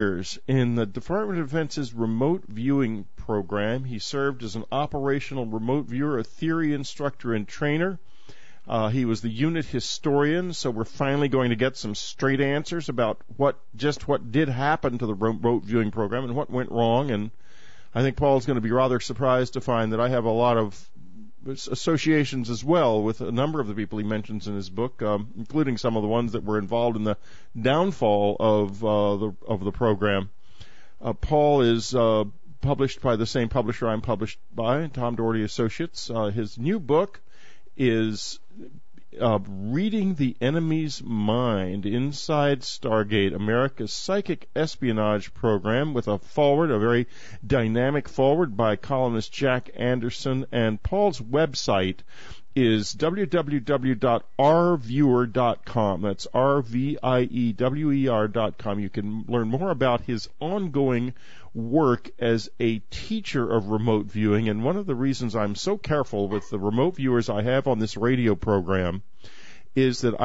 years in the Department of Defense's remote viewing program. He served as an operational remote viewer, a theory instructor and trainer. He was the unit historian, so we're finally going to get some straight answers about what did happen to the remote viewing program and what went wrong. And I think Paul's going to be rather surprised to find that I have a lot of associations as well with a number of the people he mentions in his book, including some of the ones that were involved in the downfall of the program. Paul is published by the same publisher I'm published by, Tom Doherty Associates. His new book is Reading the Enemy's Mind Inside Stargate, America's Psychic Espionage Program, with a foreword, a very dynamic foreword by columnist Jack Anderson. And Paul's website is www.rviewer.com. That's rviewer.com. You can learn more about his ongoing work as a teacher of remote viewing. And one of the reasons I'm so careful with the remote viewers I have on this radio program is that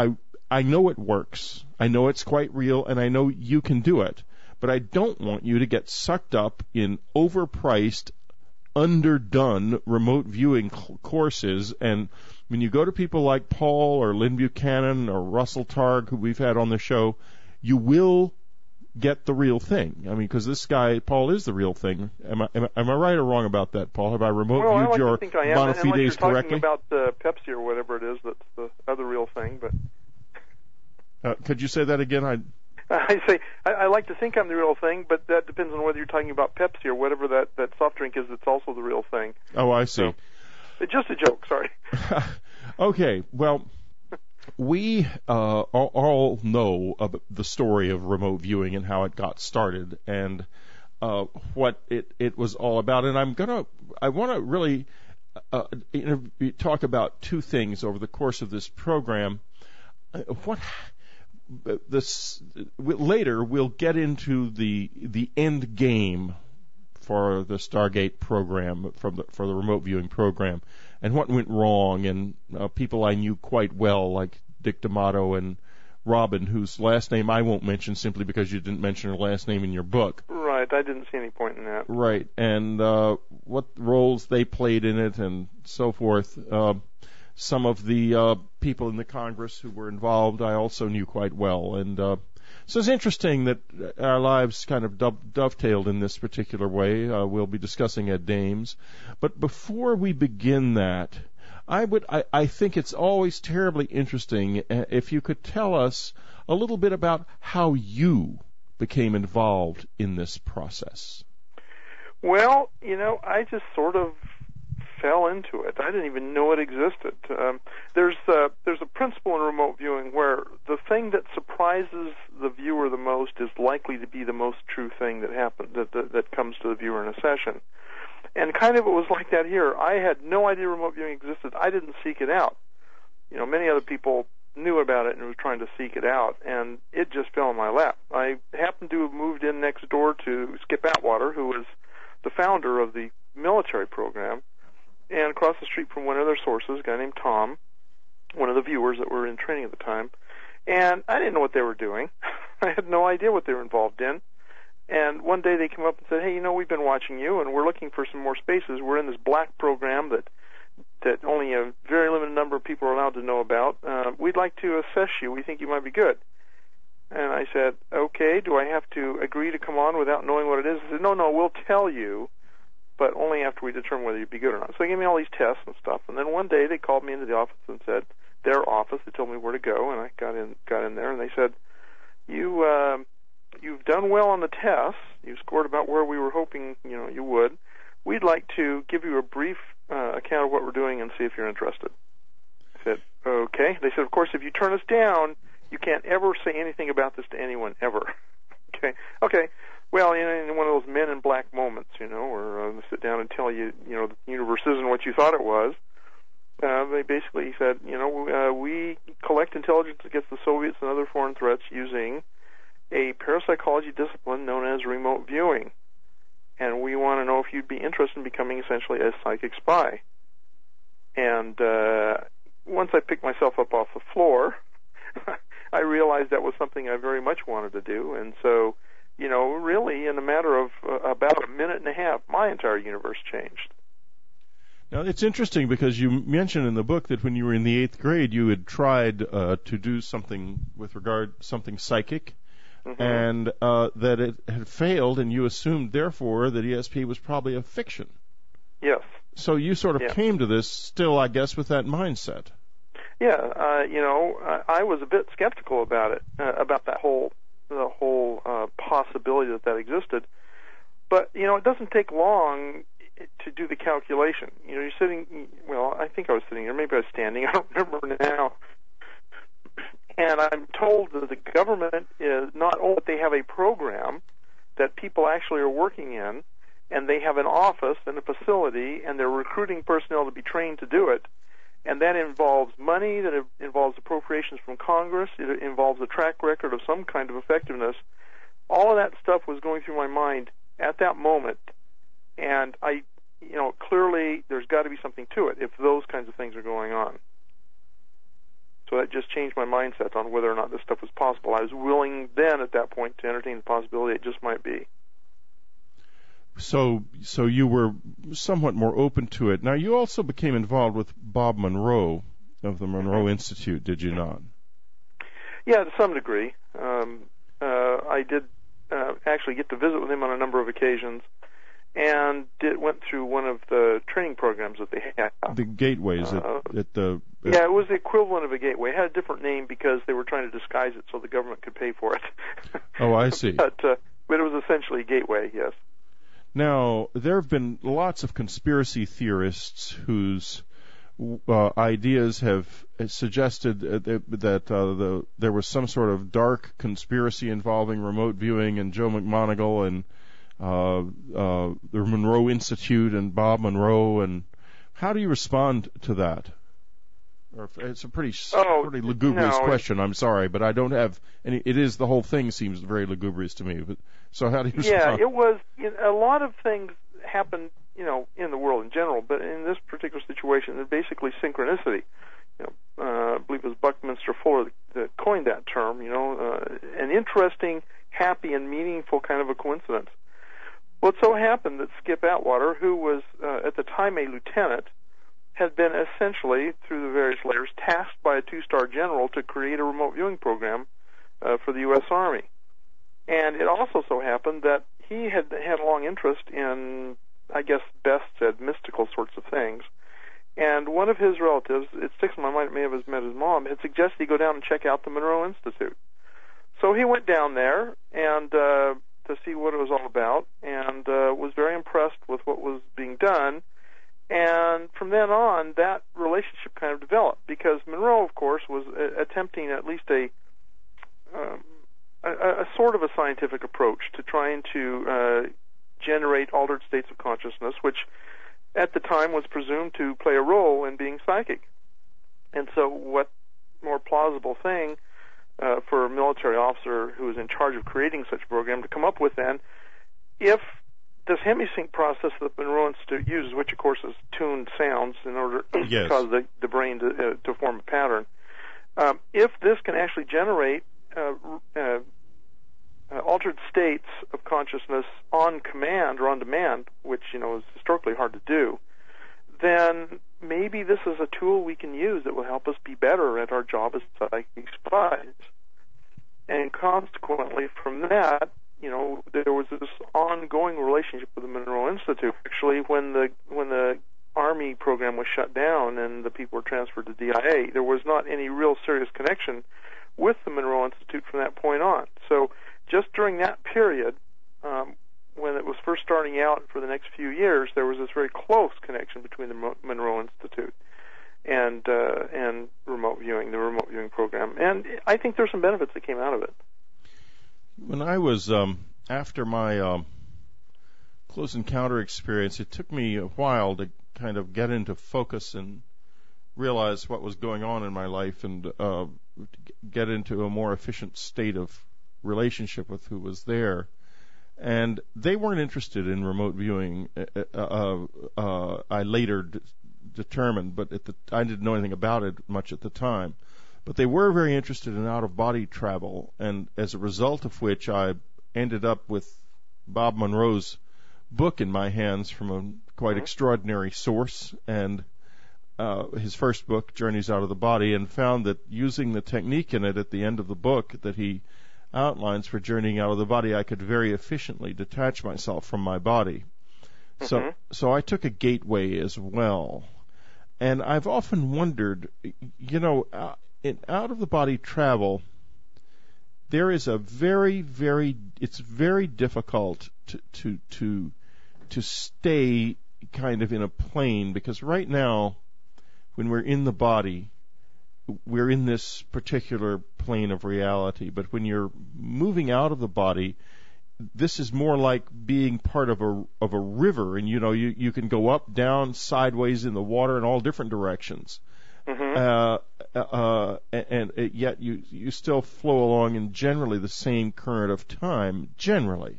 I know it works. I know it's quite real, and I know you can do it. But I don't want you to get sucked up in overpriced, underdone remote viewing courses. And when you go to people like Paul or Lynn Buchanan or Russel Targ, who we've had on the show, you will get the real thing. I mean, because this guy, Paul, is the real thing. Am I right or wrong about that, Paul? Have I remote viewed your bona fides correctly? About the Pepsi or whatever it is that's the other real thing, but... could you say that again? I like to think I'm the real thing, but that depends on whether you're talking about Pepsi or whatever that soft drink is that's also the real thing. Oh, I see. So, just a joke, sorry. Okay, well, we all know about the story of remote viewing and how it got started and what it was all about. And I want to really talk about two things over the course of this program. Later we'll get into the end game for the Stargate program, for the remote viewing program, and what went wrong, and people I knew quite well, like Dick D'Amato and Robin, whose last name I won't mention simply because you didn't mention her last name in your book. Right, I didn't see any point in that. Right, and what roles they played in it and so forth. Some of the people in the Congress who were involved I also knew quite well. And so it's interesting that our lives kind of dovetailed in this particular way. We'll be discussing Ed Dames. But before we begin that, I think it's always terribly interesting if you could tell us a little bit about how you became involved in this process. Well, I just sort of fell into it. I didn't even know it existed. There's a principle in remote viewing where the thing that surprises the viewer the most is likely to be the most true thing that happens, that comes to the viewer in a session. And kind of it was like that here. I had no idea remote viewing existed. I didn't seek it out. Many other people knew about it and were trying to seek it out, and it just fell in my lap. I happened to have moved in next door to Skip Atwater, who was the founder of the military program, and across the street from one of their sources, a guy named Tom, one of the viewers that were in training at the time. And I didn't know what they were doing. I had no idea what they were involved in. And one day they came up and said, hey, we've been watching you, and we're looking for some more spaces. We're in this black program that only a very limited number of people are allowed to know about. We'd like to assess you. We think you might be good. And I said, okay, do I have to agree to come on without knowing what it is? He said, no, we'll tell you, but only after we determine whether you'd be good or not. So they gave me all these tests and stuff, and then one day they called me into the office and said, their office, they told me where to go, and I got in there, and they said, you've done well on the tests. You scored about where we were hoping, you would. We'd like to give you a brief account of what we're doing and see if you're interested. I said, okay. They said, of course, if you turn us down, you can't ever say anything about this to anyone, ever. Okay. Well, in one of those men in black moments, where they sit down and tell you, the universe isn't what you thought it was. They basically said, we collect intelligence against the Soviets and other foreign threats using a parapsychology discipline known as remote viewing. And we want to know if you'd be interested in becoming essentially a psychic spy. And once I picked myself up off the floor, I realized that was something I very much wanted to do. And so, really in a matter of about a minute and a half, my entire universe changed. Now, it's interesting because you mentioned in the book that when you were in the 8th grade, you had tried to do something something psychic, Mm-hmm. and that it had failed, and you assumed, therefore, that ESP was probably a fiction. Yes. So you sort of came to this still, I guess, with that mindset. Yeah, I was a bit skeptical about it, about the whole possibility that existed. But it doesn't take long to do the calculation. You're sitting. Well, I think I was sitting here. Maybe I was standing. I don't remember now. And I'm told that the government is not only that they have a program that people actually are working in, and they have an office and a facility, and they're recruiting personnel to be trained to do it. And that involves money, that involves appropriations from Congress, it involves a track record of some kind of effectiveness. All of that stuff was going through my mind at that moment, and clearly there's got to be something to it if those kinds of things are going on. So that just changed my mindset on whether or not this stuff was possible. I was willing then at that point to entertain the possibility it just might be. So you were somewhat more open to it. Now, you also became involved with Bob Monroe of the Monroe Institute, did you not? Yeah, to some degree. I did actually get to visit with him on a number of occasions, and went through one of the training programs that they had. The gateways Yeah, it was the equivalent of a gateway. It had a different name because they were trying to disguise it so the government could pay for it. Oh, I see. But it was essentially a gateway, yes. Now, there have been lots of conspiracy theorists whose ideas have suggested that there was some sort of dark conspiracy involving remote viewing and Joe McMoneagle and the Monroe Institute and Bob Monroe. And how do you respond to that? It's a pretty lugubrious question. I'm sorry, but I don't have any. The whole thing seems very lugubrious to me. But so how do you respond? Yeah, it was. A lot of things happen, in the world in general, but in this particular situation, it's basically synchronicity. I believe it was Buckminster Fuller that coined that term. An interesting, happy, and meaningful kind of a coincidence. Well, it so happened that Skip Atwater, who was at the time a lieutenant, had been essentially, through the various layers, tasked by a 2-star general to create a remote viewing program for the U.S. Army. And it also so happened that he had a long interest in, I guess best said, mystical sorts of things. And one of his relatives, it sticks in my mind, it may have met his mom, had suggested he go down and check out the Monroe Institute. So he went down there and to see what it was all about, and was very impressed with what was being done. And from then on, that relationship kind of developed, because Monroe, of course, was attempting at least a sort of a scientific approach to trying to generate altered states of consciousness, which at the time was presumed to play a role in being psychic. And so what more plausible thing for a military officer who was in charge of creating such a program to come up with then, if this hemisync process that the Monroe Institute uses, which of course is tuned sounds in order to cause the brain to form a pattern, if this can actually generate altered states of consciousness on command or on demand, which is historically hard to do, then maybe this is a tool we can use that will help us be better at our job as psychic spies. And consequently, from that, there was this ongoing relationship with the Monroe Institute. Actually, when the Army program was shut down and the people were transferred to DIA, there was not any real serious connection with the Monroe Institute from that point on. So just during that period, when it was first starting out for the next few years, there was this very close connection between the Monroe Institute and remote viewing, the remote viewing program. And I think there's some benefits that came out of it. When I was, after my close encounter experience, it took me a while to kind of get into focus and realize what was going on in my life and get into a more efficient state of relationship with who was there. And they weren't interested in remote viewing. I later determined, but I didn't know anything about it much at the time. But they were very interested in out-of-body travel, and as a result of which I ended up with Bob Monroe's book in my hands from a quite extraordinary source, and his first book, Journeys Out of the Body, and found that using the technique in it at the end of the book that he outlines for journeying out of the body, I could very efficiently detach myself from my body. So I took a gateway as well. And I've often wondered, in out-of-the-body travel, there is a it's very difficult to stay kind of in a plane, because right now, when we're in the body, we're in this particular plane of reality. But when you're moving out of the body, this is more like being part of a river, and you can go up, down, sideways in the water in all different directions. And yet you still flow along in generally the same current of time, generally.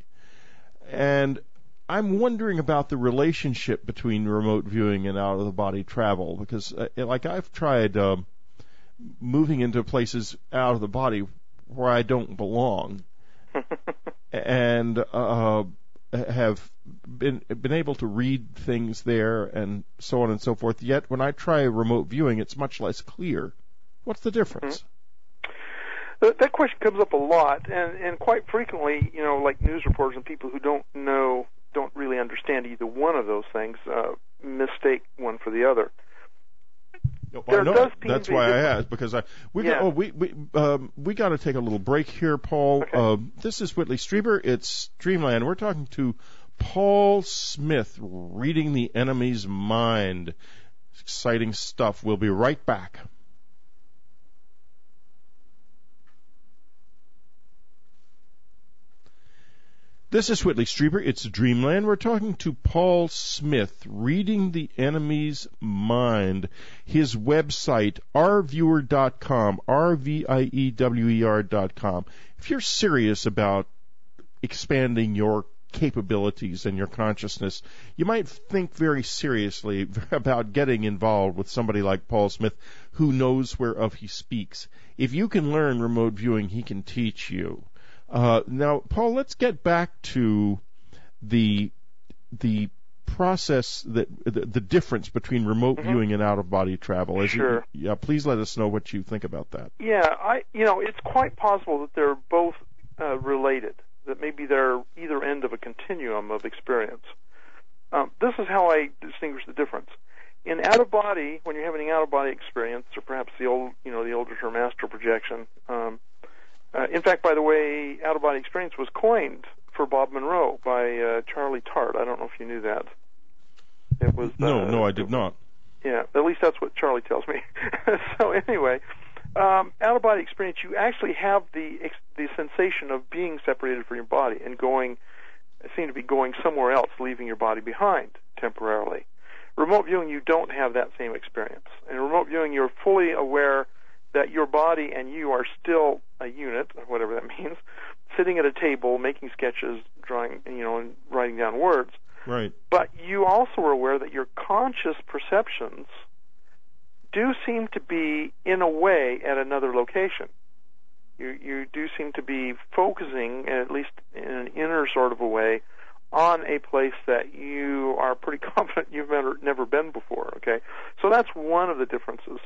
And I'm wondering about the relationship between remote viewing and out-of-the-body travel, because I've tried moving into places out of the body where I don't belong, and have been able to read things there and so on and so forth. Yet when I try remote viewing, it's much less clear. What's the difference? That question comes up a lot, and quite frequently, like news reporters and people who don't really understand either one of those things, mistake one for the other. That's why I asked, because we got to take a little break here, Paul. Okay. This is Whitley Strieber. It's Dreamland. We're talking to Paul Smith, reading the enemy's mind. Exciting stuff. We'll be right back. This is Whitley Strieber. It's Dreamland. We're talking to Paul Smith, reading the enemy's mind. His website, rviewer.com, rviewer.com. If you're serious about expanding your capabilities and your consciousness, you might think very seriously about getting involved with somebody like Paul Smith, who knows whereof he speaks. If you can learn remote viewing, he can teach you. Now, Paul, let's get back to the process, the difference between remote viewing and out-of-body travel. Sure. Please let us know what you think about that. Yeah, it's quite possible that they're both related, that maybe they're either end of a continuum of experience. This is how I distinguish the difference. In out-of-body, when you're having an out-of-body experience, or perhaps the older term astral projection. In fact, by the way, out-of-body experience was coined for Bob Monroe by Charlie Targ. I don't know if you knew that. It was no, I did not. Yeah, at least that's what Charlie tells me. So anyway, out-of-body experience, you actually have the sensation of being separated from your body and seem to be going somewhere else, leaving your body behind temporarily. Remote viewing, you don't have that same experience. In remote viewing, you're fully aware that your body and you are still a unit, or whatever that means, sitting at a table, making sketches, drawing, and writing down words. Right. But you also are aware that your conscious perceptions do seem to be, in a way, at another location. You do seem to be focusing, at least in an inner sort of a way, on a place that you are pretty confident you've never been before. Okay, so that's one of the differences.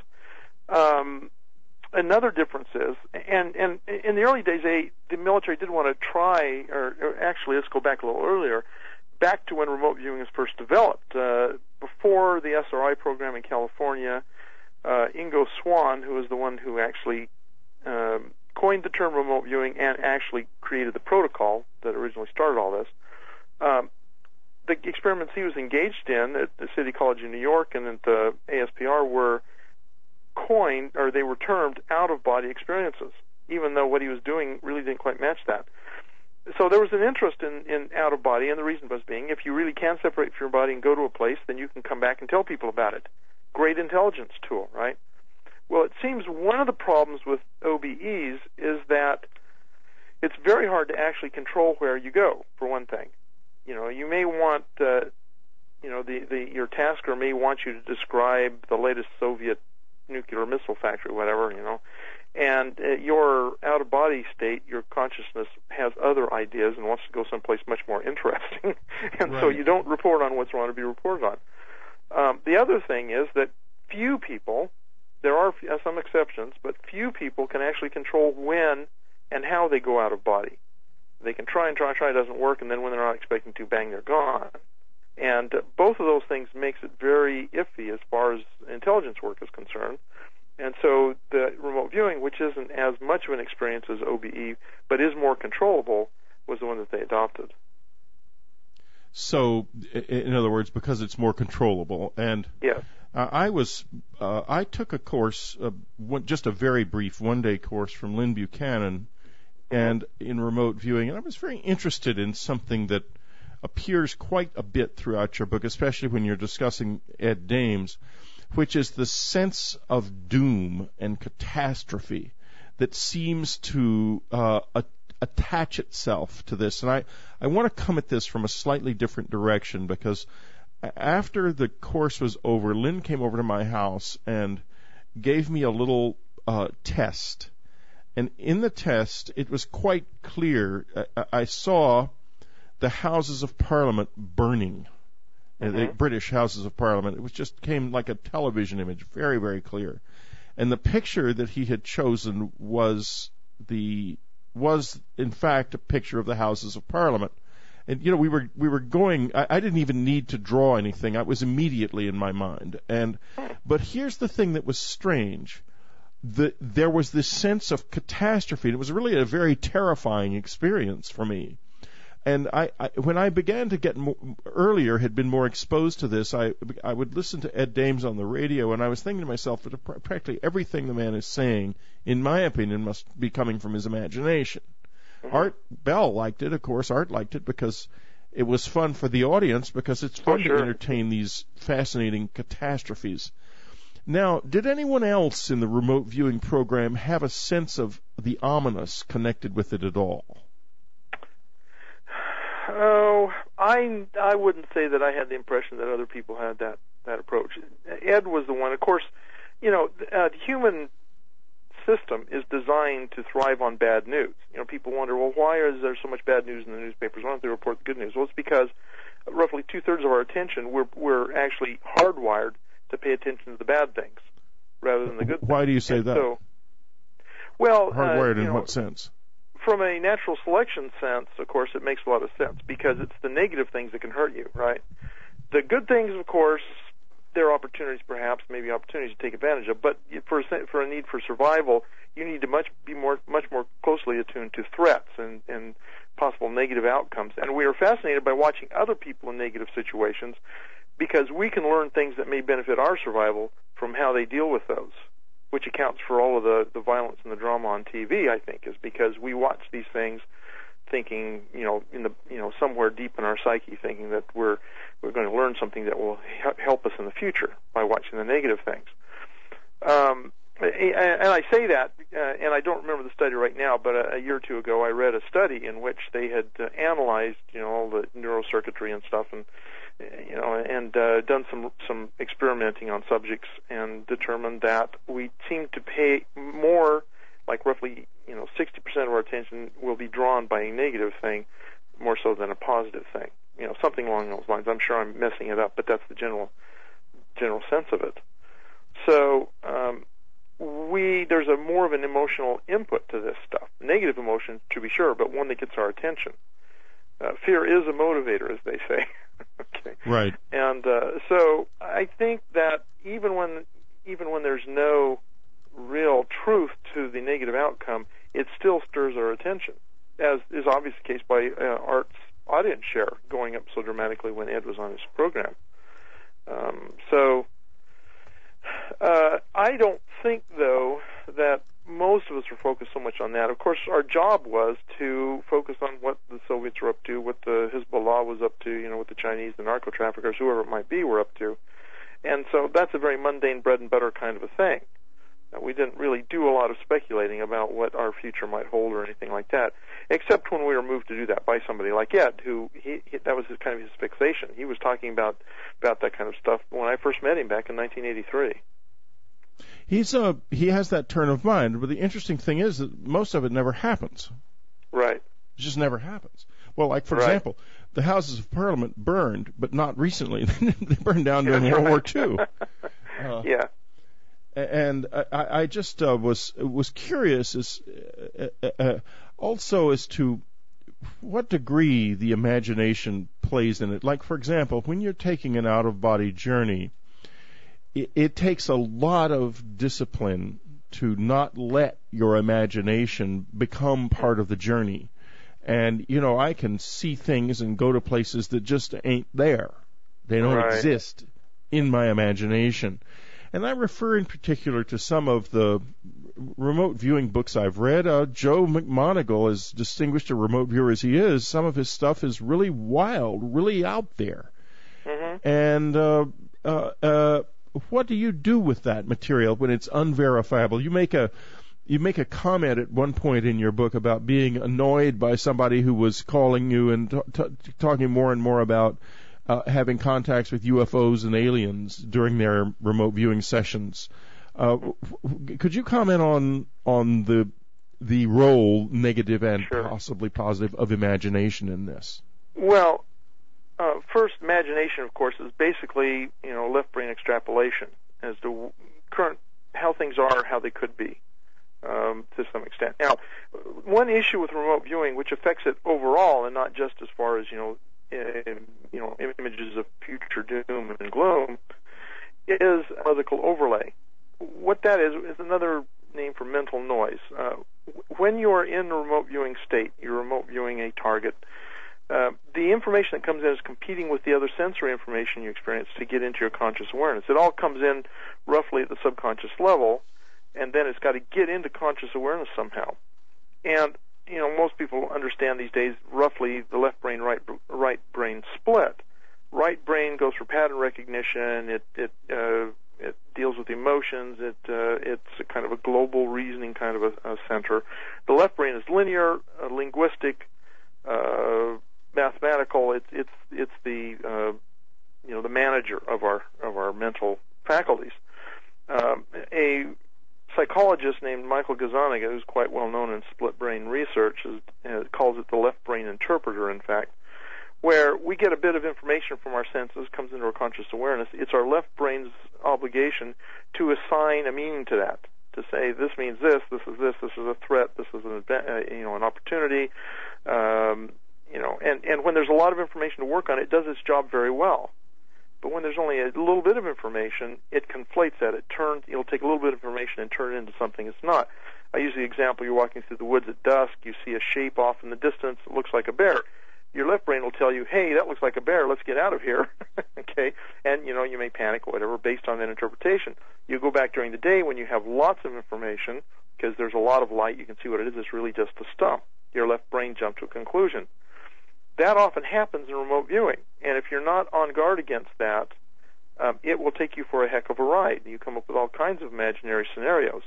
Another difference is, and in the early days, the military did want to try, or actually, let's go back a little earlier, back to when remote viewing was first developed. Before the SRI program in California, Ingo Swann, who was the one who actually coined the term remote viewing and actually created the protocol that originally started all this, the experiments he was engaged in at the City College in New York and at the ASPR were coined, or they were termed out-of-body experiences, even though what he was doing really didn't quite match that. So there was an interest in out-of-body, and the reason was being, if you really can separate from your body and go to a place, then you can come back and tell people about it. Great intelligence tool, right? Well, it seems one of the problems with OBEs is that it's very hard to actually control where you go, for one thing. You may want, your tasker may want you to describe the latest Soviet nuclear missile factory, whatever, And your out-of-body state, your consciousness has other ideas and wants to go someplace much more interesting. And so you don't report on what's wrong to be reported on. The other thing is that few people, there are some exceptions, but few people can actually control when and how they go out of body. They can try, it doesn't work, and then when they're not expecting to, bang, they're gone. And both of those things makes it very iffy as far as intelligence work is concerned. And so the remote viewing, which isn't as much of an experience as OBE, but is more controllable, was the one that they adopted. So, in other words, because it's more controllable. And yes. I took a course, just a very brief one-day course from Lynn Buchanan, and in remote viewing, and I was very interested in something that appears quite a bit throughout your book, especially when you're discussing Ed Dames, which is the sense of doom and catastrophe that seems to attach itself to this. And I want to come at this from a slightly different direction, because after the course was over, Lynn came over to my house and gave me a little test. And in the test, it was quite clear. I saw the Houses of Parliament burning. The British Houses of Parliament. It was just came like a television image, very, very clear. And the picture that he had chosen was in fact a picture of the Houses of Parliament. And we were going. I didn't even need to draw anything. It was immediately in my mind. But here's the thing that was strange. There was this sense of catastrophe. It was really a very terrifying experience for me. And when I began to get earlier, had been more exposed to this, I would listen to Ed Dames on the radio, and I was thinking to myself that practically everything the man is saying, in my opinion, must be coming from his imagination. Art Bell liked it, of course. Art liked it because it was fun for the audience, because it's fun to entertain these fascinating catastrophes. Now, did anyone else in the remote viewing program have a sense of the ominous connected with it at all? Oh, I wouldn't say that I had the impression that other people had that approach. Ed was the one. Of course, the human system is designed to thrive on bad news. People wonder, well, why is there so much bad news in the newspapers? Why don't they report the good news? Well, it's because roughly 2/3 of our attention, we're actually hardwired to pay attention to the bad things rather than the good things. Why do you say that? So, well, hardwired in what sense? From a natural selection sense, of course, it makes a lot of sense, because it's the negative things that can hurt you, right? The good things, of course, there are opportunities, perhaps, maybe opportunities to take advantage of, but for a need for survival, you need to be much more closely attuned to threats and possible negative outcomes. And we are fascinated by watching other people in negative situations, because we can learn things that may benefit our survival from how they deal with those, which accounts for all of the violence and the drama on TV, I think, is because we watch these things thinking, somewhere deep in our psyche, thinking that we're going to learn something that will help us in the future by watching the negative things. And I say that, and I don't remember the study right now, but a year or two ago I read a study in which they had analyzed, all the neurocircuitry and stuff, and done some experimenting on subjects, and determined that we seem to pay more, like roughly 60% of our attention will be drawn by a negative thing more so than a positive thing. Something along those lines. I'm sure I'm messing it up, but that's the general sense of it. So there's a more of an emotional input to this stuff. Negative emotion, to be sure, but one that gets our attention. Fear is a motivator, as they say. Okay. Right. And so I think that even when there's no real truth to the negative outcome, it still stirs our attention, as is obviously the case by Art's audience share going up so dramatically when Ed was on his program. I don't think, though, that most of us were focused so much on that. Of course, our job was to focus on what the Soviets were up to, what the Hezbollah was up to, what the Chinese, the narco-traffickers, whoever it might be, were up to. And so that's a very mundane bread and butter kind of a thing. We didn't really do a lot of speculating about what our future might hold or anything like that, except when we were moved to do that by somebody like Ed, who that was kind of his fixation. He was talking about that kind of stuff when I first met him back in 1983. He has that turn of mind, but the interesting thing is that most of it never happens. Right. It just never happens. Well, like, for Right. example, the Houses of Parliament burned, but not recently. They burned down during World War II. Yeah. And I just was curious also as to what degree the imagination plays in it. Like, for example, when you're taking an out-of-body journey, it takes a lot of discipline to not let your imagination become part of the journey. And, I can see things and go to places that just ain't there. They don't Right. exist in my imagination. And I refer in particular to some of the remote viewing books I've read. Joe McMoneagle, as distinguished a remote viewer as he is, some of his stuff is really wild, really out there. Mm-hmm. And what do you do with that material when it's unverifiable? You make a comment at one point in your book about being annoyed by somebody who was calling you and talking more and more about having contacts with UFOs and aliens during their remote viewing sessions. Could you comment on the role, negative and Sure. possibly positive, of imagination in this? Well, first, imagination, of course, is basically, left brain extrapolation as to how things are, how they could be, to some extent. Now, one issue with remote viewing, which affects it overall, and not just as far as images of future doom and gloom, is logical overlay. What that is another name for mental noise. When you are in a remote viewing state, you're remote viewing a target. The information that comes in is competing with the other sensory information you experience to get into your conscious awareness. It all comes in roughly at the subconscious level, and then it's got to get into conscious awareness somehow. And most people understand these days roughly the left brain, right brain split. Right brain goes for pattern recognition. It deals with emotions. It's a kind of a global reasoning kind of a center. The left brain is linear, linguistic, mathematical. It's the the manager of our mental faculties. A psychologist named Michael Gazzaniga, who's quite well known in split brain research, calls it the left brain interpreter, in fact, where we get a bit of information from our senses, comes into our conscious awareness. It's our left brain's obligation to assign a meaning to that, to say this means this is a threat, this is an opportunity, and when there's a lot of information to work on, it does its job very well. But when there's only a little bit of information, it conflates that. It'll take a little bit of information and turn it into something it's not. I use the example: you're walking through the woods at dusk, you see a shape off in the distance, it looks like a bear. Your left brain will tell you, hey, that looks like a bear, let's get out of here. Okay? And, you may panic or whatever based on that interpretation. You go back during the day when you have lots of information, because there's a lot of light, you can see what it is, it's really just a stump. Your left brain jumped to a conclusion. That often happens in remote viewing, and if you're not on guard against that, it will take you for a heck of a ride. You come up with all kinds of imaginary scenarios.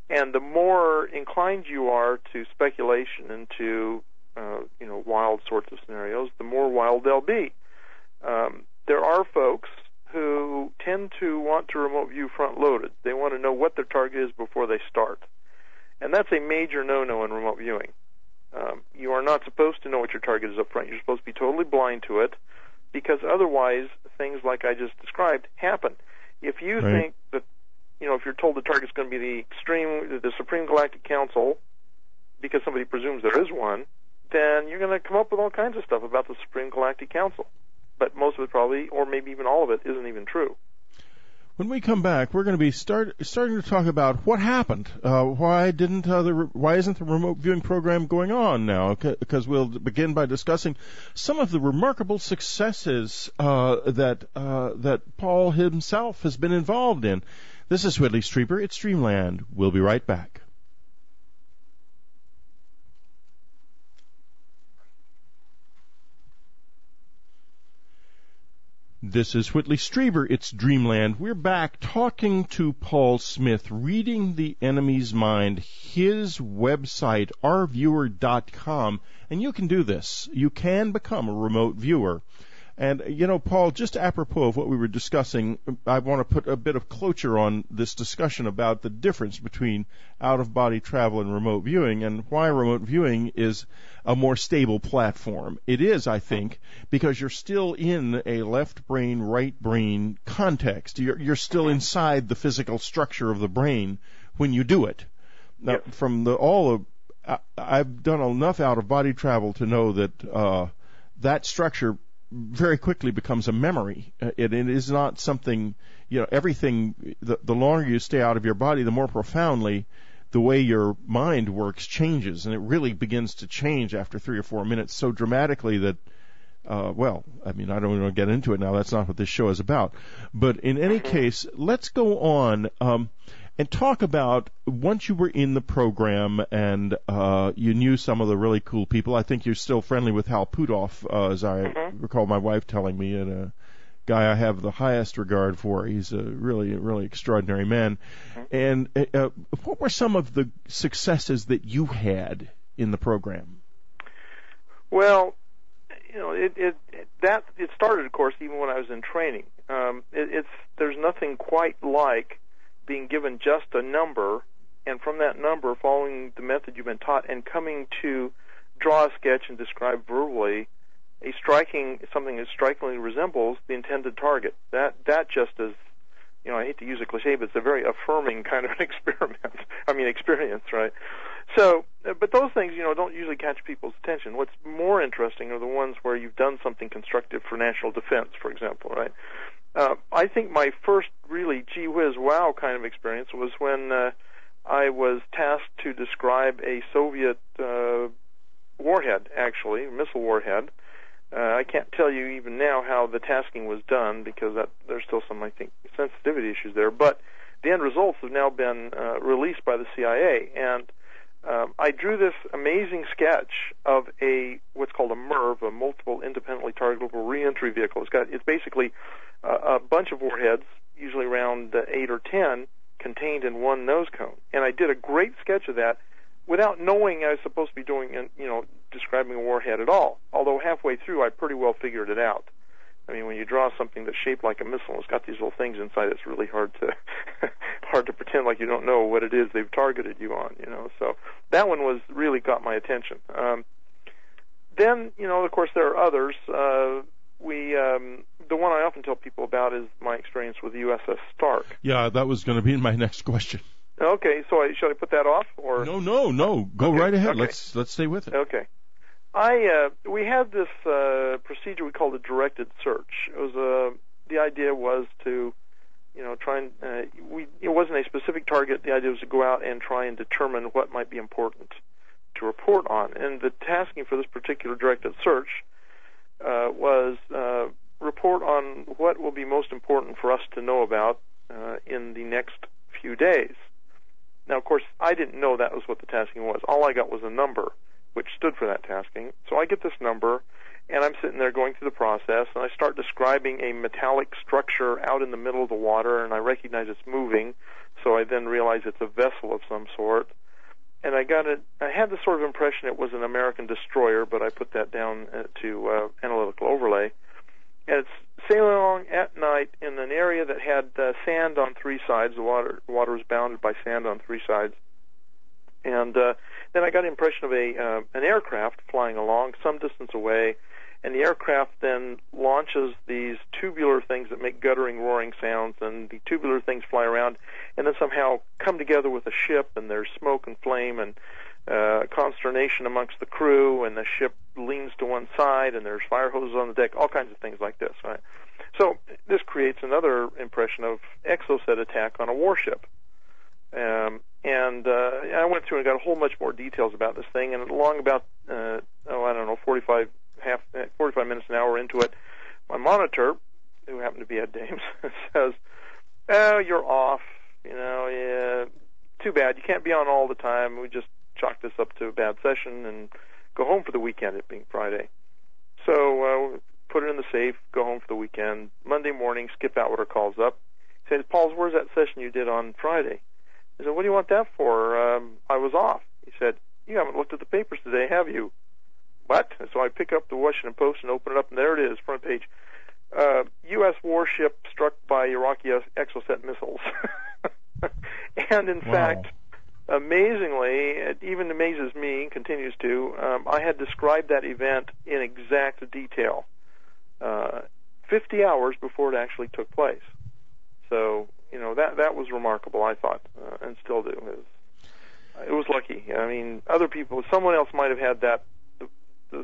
And the more inclined you are to speculation and to wild sorts of scenarios, the more wild they'll be. There are folks who tend to want to remote view front-loaded. They want to know what their target is before they start. And that's a major no-no in remote viewing. You are not supposed to know what your target is up front. You're supposed to be totally blind to it, because otherwise things like I just described happen. If you think that, if you're told the target's going to be the Supreme Galactic Council, because somebody presumes there is one, then you're going to come up with all kinds of stuff about the Supreme Galactic Council. But most of it probably, or maybe even all of it, isn't even true. When we come back, we're going to be starting to talk about what happened. Why isn't the remote viewing program going on now? Because we'll begin by discussing some of the remarkable successes that Paul himself has been involved in. This is Whitley Strieber. It's Dreamland. We'll be right back. This is Whitley Strieber. It's Dreamland. We're back talking to Paul Smith, Reading the Enemy's Mind, his website, ourviewer.com. And you can do this. You can become a remote viewer. And, Paul, just apropos of what we were discussing, I want to put a bit of closure on this discussion about the difference between out-of-body travel and remote viewing, and why remote viewing is a more stable platform. It is, I think, because you're still in a left brain, right brain context. You're still inside the physical structure of the brain when you do it. Now, from I've done enough out-of-body travel to know that that structure very quickly becomes a memory. It is not something, everything, the longer you stay out of your body, the more profoundly the way your mind works changes, and it really begins to change after 3 or 4 minutes so dramatically that, I don't want to get into it now. That's not what this show is about. But in any case, let's go on and talk about once you were in the program and you knew some of the really cool people. I think you're still friendly with Hal Puthoff, as I recall my wife telling me, and a guy I have the highest regard for. He's a really, really extraordinary man. And what were some of the successes that you had in the program? Well, it started, of course, even when I was in training. There's nothing quite like being given just a number, and from that number, following the method you've been taught, and coming to draw a sketch and describe verbally something that strikingly resembles the intended target. That just is, I hate to use a cliche, but it's a very affirming kind of an experience, right? So, but those things, don't usually catch people's attention. What's more interesting are the ones where you've done something constructive for national defense, for example, right? I think my first really gee whiz wow kind of experience was when I was tasked to describe a Soviet warhead, actually, a missile warhead. I can't tell you even now how the tasking was done because there's still some, I think, sensitivity issues there. But the end results have now been released by the CIA, and I drew this amazing sketch of what's called a MIRV, a multiple independently targetable reentry vehicle. It's basically a bunch of warheads, usually around 8 or 10, contained in one nose cone. And I did a great sketch of that without knowing I was supposed to be doing, describing a warhead at all. Although halfway through, I pretty well figured it out. I mean, when you draw something that's shaped like a missile, it's got these little things inside. It's really hard to pretend like you don't know what it is they've targeted you on. So that one really got my attention. Then, of course, there are others. The one I often tell people about is my experience with the USS Stark. Yeah, that was going to be my next question. Okay, so should I put that off, or no? Go right ahead. Okay. Let's stay with it. Okay. We had this procedure we called a directed search. It was the idea was to, try and it wasn't a specific target. The idea was to go out and try and determine what might be important to report on. And the tasking for this particular directed search was report on what will be most important for us to know about in the next few days. Now, of course, I didn't know that was what the tasking was. All I got was a number, which stood for that tasking. So I get this number, and I'm sitting there going through the process, and I start describing a metallic structure out in the middle of the water, and I recognize it's moving, so I then realize it's a vessel of some sort. And I had this sort of impression it was an American destroyer, but I put that down to analytical overlay. And it's sailing along at night in an area that had sand on 3 sides. The water was bounded by sand on 3 sides. And then I got an impression of an aircraft flying along some distance away, and the aircraft then launches these tubular things that make guttering, roaring sounds, and the tubular things fly around and then somehow come together with a ship, and there's smoke and flame and consternation amongst the crew, and the ship leans to one side, and there's fire hoses on the deck, all kinds of things like this, right? So this creates another impression of exocet attack on a warship. I went through and got a whole bunch more details about this thing, and along about, 45 minutes, an hour into it, my monitor, who happened to be Ed Dames, says, you're off, too bad, you can't be on all the time, we just chalk this up to a bad session and go home for the weekend, it being Friday. So put it in the safe, go home for the weekend. Monday morning, Skip Atwater calls up. He says, Paul, where's that session you did on Friday? I said, what do you want that for? I was off. He said, you haven't looked at the papers today, have you? What? And so I pick up the Washington Post and open it up, and there it is, front page. fact, amazingly, it even amazes me, and continues to, I had described that event in exact detail 50 hours before it actually took place. So, that was remarkable, I thought, and still do. It was lucky. I mean, other people, someone else might have had the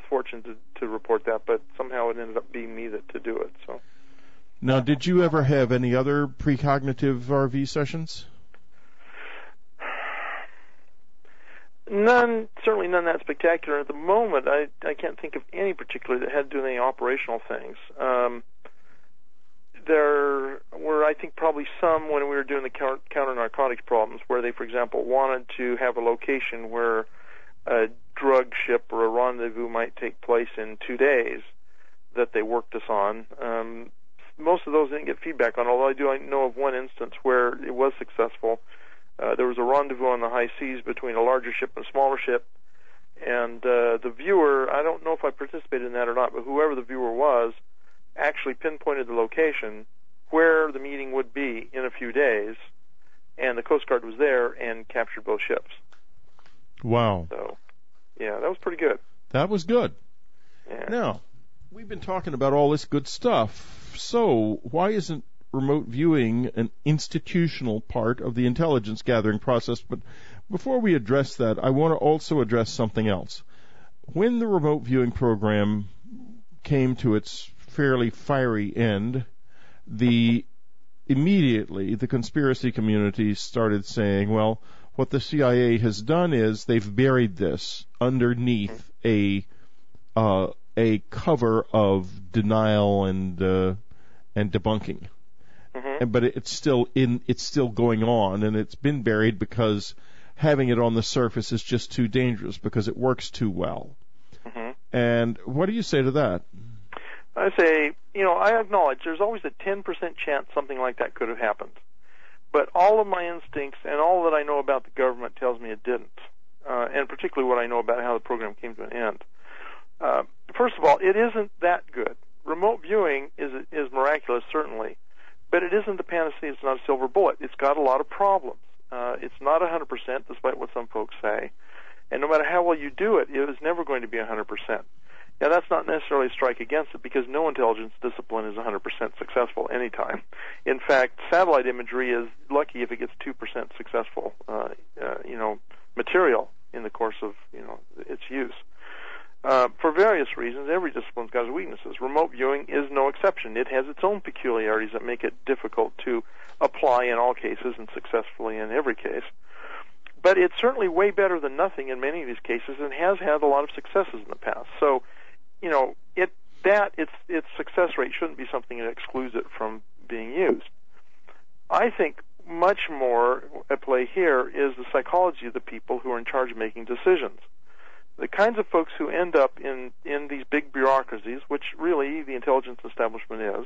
fortune to report that, but somehow it ended up being me to do it. So. Now, did you ever have any other precognitive RV sessions? Certainly none that spectacular. At the moment, I can't think of any particular that had to do with any operational things. There were, I think, probably some when we were doing the counter-narcotics problems where they, for example, wanted to have a location where a drug ship or a rendezvous might take place in 2 days that they worked us on. Most of those didn't get feedback on, although I know of one instance where it was successful. There was a rendezvous on the high seas between a larger ship and a smaller ship, and the viewer, I don't know if I participated in that or not, but whoever the viewer was actually pinpointed the location where the meeting would be in a few days, and the Coast Guard was there and captured both ships. Wow. So, yeah, that was pretty good. That was good. Yeah. Now, we've been talking about all this good stuff, so why isn't remote viewing an institutional part of the intelligence gathering process? But before we address that, I want to also address something else. When the remote viewing program came to its fairly fiery end, immediately the conspiracy community started saying, well, what the CIA has done is they've buried this underneath a cover of denial and debunking. Mm-hmm. But it's still going on, and it's been buried because having it on the surface is just too dangerous because it works too well. Mm-hmm. And what do you say to that? I say, I acknowledge there's always a 10% chance something like that could have happened. But all of my instincts and all that I know about the government tells me it didn't, and particularly what I know about how the program came to an end. First of all, it isn't that good. Remote viewing is miraculous, certainly, but it isn't the panacea. It's not a silver bullet. It's got a lot of problems. It's not 100%, despite what some folks say. And no matter how well you do it, it is never going to be 100%. Now, that's not necessarily a strike against it, because no intelligence discipline is 100% successful anytime. In fact, satellite imagery is lucky if it gets 2% successful, material in the course of, its use. For various reasons, every discipline's got its weaknesses. Remote viewing is no exception. It has its own peculiarities that make it difficult to apply in all cases and successfully in every case. But it's certainly way better than nothing in many of these cases, and has had a lot of successes in the past. So, its success rate shouldn't be something that excludes it from being used. I think much more at play here is the psychology of the people who are in charge of making decisions. The kinds of folks who end up in these big bureaucracies, which really the intelligence establishment is,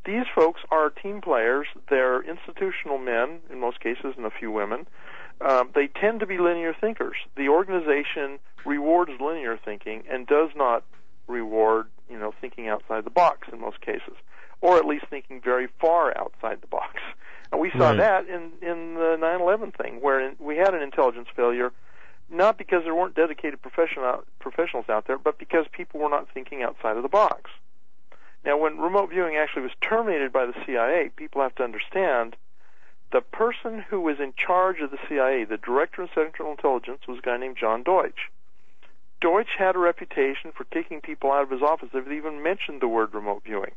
these folks are team players. They're institutional men, in most cases, and a few women. They tend to be linear thinkers. The organization rewards linear thinking and does not reward, thinking outside the box in most cases, or at least thinking very far outside the box. And we saw that in the 9/11 thing, where we had an intelligence failure, not because there weren't dedicated professionals out there, but because people were not thinking outside of the box. Now, when remote viewing actually was terminated by the CIA, people have to understand the person who was in charge of the CIA, the Director of Central Intelligence, was a guy named John Deutsch. Deutsch had a reputation for kicking people out of his office if they even mentioned the word remote viewing.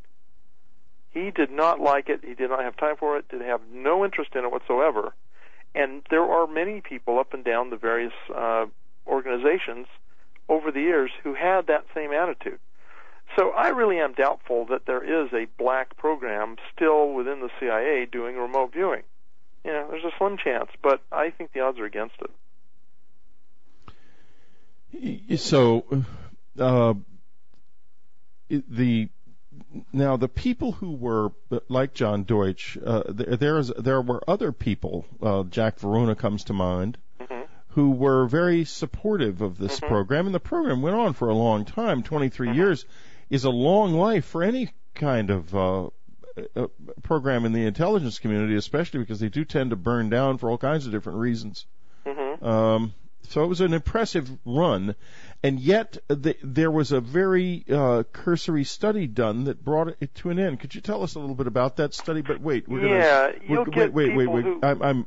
He did not like it. He did not have time for it, did have no interest in it whatsoever. And there are many people up and down the various organizations over the years who had that same attitude. So I really am doubtful that there is a black program still within the CIA doing remote viewing. There's a slim chance, but I think the odds are against it. So, the people who were like John Deutsch, there were other people. Jack Verona comes to mind, mm-hmm. who were very supportive of this mm-hmm. program, and the program went on for a long time. 23 mm-hmm. years is a long life for any kind of program in the intelligence community, especially because they do tend to burn down for all kinds of different reasons. Mm-hmm. So it was an impressive run, and yet there was a very cursory study done that brought it to an end. Could you tell us a little bit about that study? But wait, wait. I'm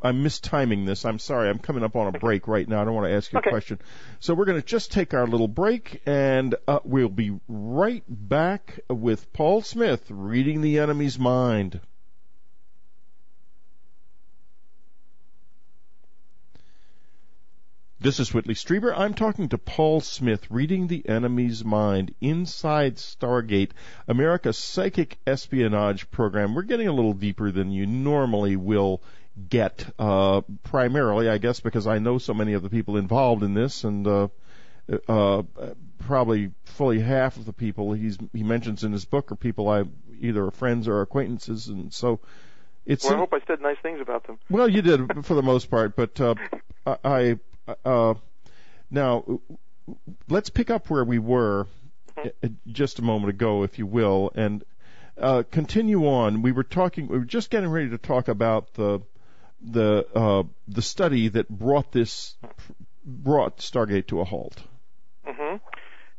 mistiming this. I'm sorry. I'm coming up on a break right now. I don't want to ask you a question. So we're going to just take our little break, and we'll be right back with Paul Smith reading the enemy's mind. This is Whitley Strieber. I'm talking to Paul Smith, reading the enemy's mind, Inside Stargate, America's psychic espionage program. We're getting a little deeper than you normally will get, primarily, I guess, because I know so many of the people involved in this, and probably fully half of the people he mentions in his book are people I either are friends or acquaintances, and so it's. Well, I hope I said nice things about them. Well, you did for the most part, but now, let's pick up where we were just a moment ago, if you will, and continue on. We were just getting ready to talk about the study that brought Stargate to a halt. Mm-hmm.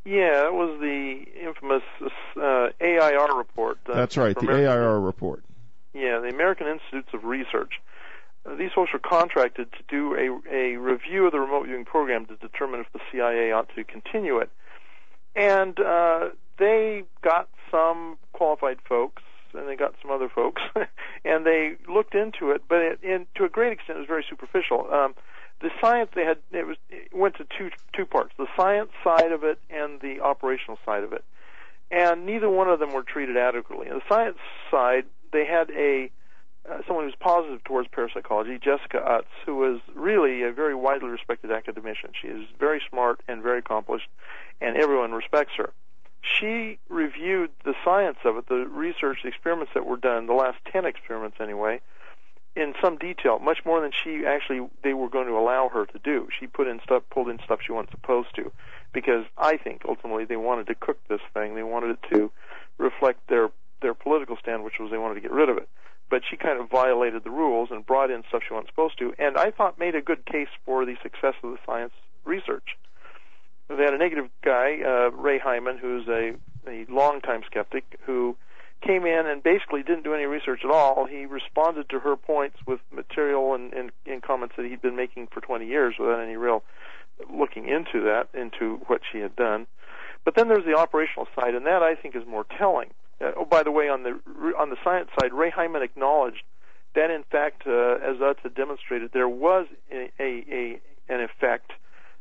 Yeah, it was the infamous AIR report. That's right, the AIR report. Yeah, the American Institutes of Research. These folks were contracted to do a review of the remote viewing program to determine if the CIA ought to continue it. And they got some qualified folks, and they got some other folks, and they looked into it, but to a great extent it was very superficial. The science it went to two parts, the science side of it and the operational side of it. And neither one of them were treated adequately. On the science side, they had someone who's positive towards parapsychology, Jessica Utz, who is really a very widely respected academician. She is very smart and very accomplished, and everyone respects her. She reviewed the science of it, the research, the experiments that were done, the last 10 experiments anyway, in some detail, much more than they were going to allow her to do. She pulled in stuff she wasn't supposed to, because I think ultimately they wanted to cook this thing. They wanted it to reflect their political stand, which was they wanted to get rid of it. But she kind of violated the rules and brought in stuff she wasn't supposed to, and I thought made a good case for the success of the science research. They had a negative guy, Ray Hyman, who's a longtime skeptic, who came in and basically didn't do any research at all. He responded to her points with material and comments that he'd been making for 20 years without any real looking into what she had done. But then there's the operational side, and that I think is more telling. By the way, on the science side, Ray Hyman acknowledged that, in fact, as Utz had demonstrated, there was an effect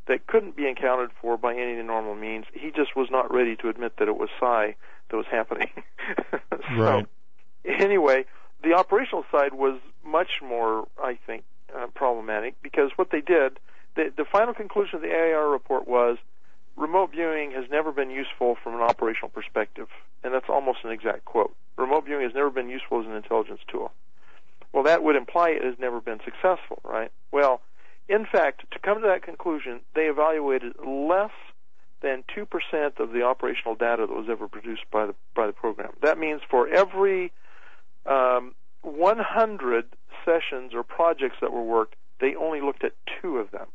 that couldn't be accounted for by any normal means. He just was not ready to admit that it was psi that was happening. Right. Anyway, the operational side was much more, I think, problematic, because what they did, the final conclusion of the AIR report was, remote viewing has never been useful from an operational perspective, and that's almost an exact quote. Remote viewing has never been useful as an intelligence tool. Well, that would imply it has never been successful, right? Well, in fact, to come to that conclusion, they evaluated less than 2% of the operational data that was ever produced by the program. That means for every 100 sessions or projects that were worked, they only looked at 2 of them.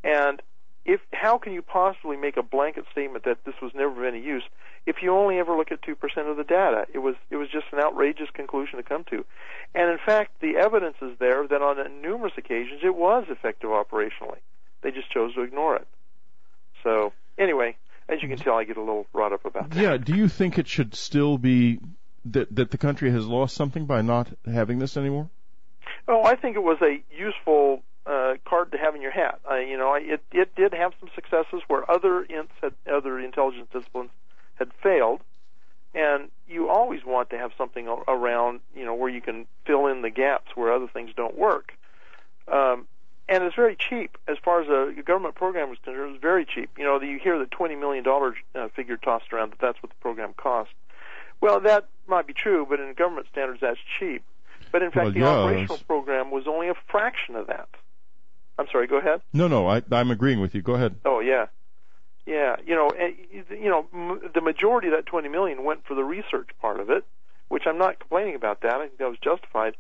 And how can you possibly make a blanket statement that this was never of any use if you only ever look at 2% of the data? It was just an outrageous conclusion to come to. And in fact, the evidence is there that on numerous occasions it was effective operationally. They just chose to ignore it. So anyway, as you can tell, I get a little wrought up about that. Yeah, do you think it should still be that the country has lost something by not having this anymore? Oh, I think it was a useful card to have in your hat. It did have some successes where other intelligence disciplines had failed, and you always want to have something around, where you can fill in the gaps where other things don't work. And it's very cheap. As far as a government program is concerned, it's very cheap. You hear the $20 million figure tossed around, that's what the program cost. Well, that might be true, but in government standards, that's cheap. But in fact, the operational program was only a fraction of that. I'm sorry, go ahead. No, I'm agreeing with you. Go ahead. Oh, yeah. Yeah, the majority of that $20 million went for the research part of it, which I'm not complaining about that. I think that was justified.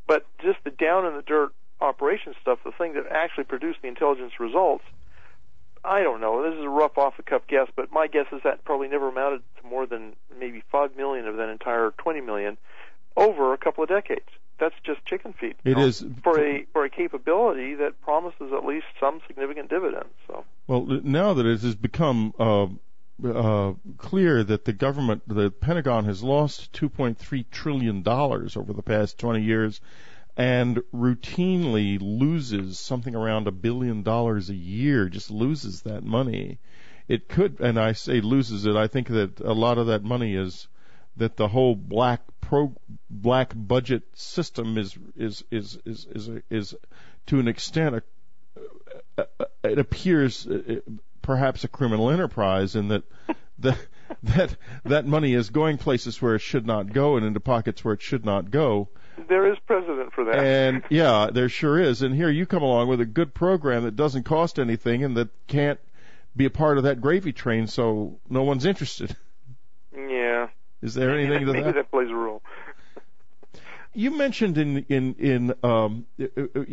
But just the down-in-the-dirt operation stuff, the thing that actually produced the intelligence results, I don't know. This is a rough off-the-cuff guess, but my guess is that probably never amounted to more than maybe $5 million of that entire $20 million over a couple of decades. That's just chicken feed. It is for a capability that promises at least some significant dividends. So, well, now that it has become clear that the Pentagon has lost $2.3 trillion over the past 20 years, and routinely loses something around $1 billion a year, just loses that money. It could, and I say loses it, I think that a lot of that money is that the whole black budget system is to an extent it appears perhaps a criminal enterprise, in that money is going places where it should not go and into pockets where it should not go. There is precedent for that. And yeah, there sure is. And here you come along with a good program that doesn't cost anything and that can't be a part of that gravy train, so no one's interested. Yeah. Is there anything to that? Maybe that plays a role. You mentioned you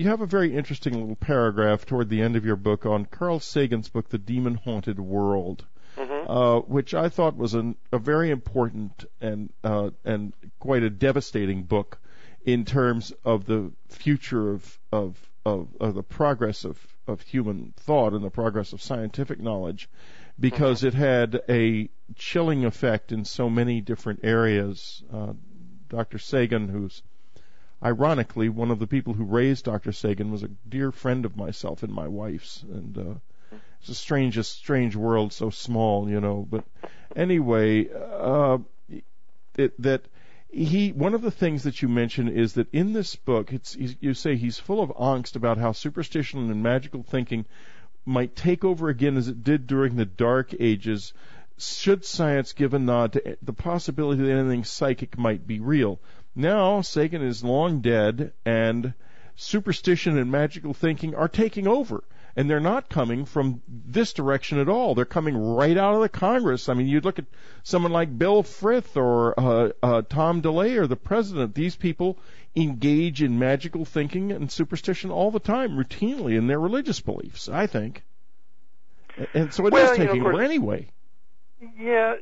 have a very interesting little paragraph toward the end of your book on Carl Sagan's book, The Demon Haunted World, which I thought was a very important and quite a devastating book in terms of the future of the progress of human thought and the progress of scientific knowledge, because it had a chilling effect in so many different areas. Dr. Sagan, who's ironically one of the people who raised Dr. Sagan, was a dear friend of myself and my wife's, and it's the strangest, strange world, so small, you know. But anyway, one of the things that you mention is that in this book, you say he's full of angst about how superstition and magical thinking might take over again as it did during the Dark Ages, should science give a nod to the possibility that anything psychic might be real. Now, Sagan is long dead, and superstition and magical thinking are taking over. And they're not coming from this direction at all. They're coming right out of the Congress. I mean, you'd look at someone like Bill Frith or Tom DeLay or the president. These people engage in magical thinking and superstition all the time, routinely, in their religious beliefs, I think. And so it is taking over anyway. Yeah,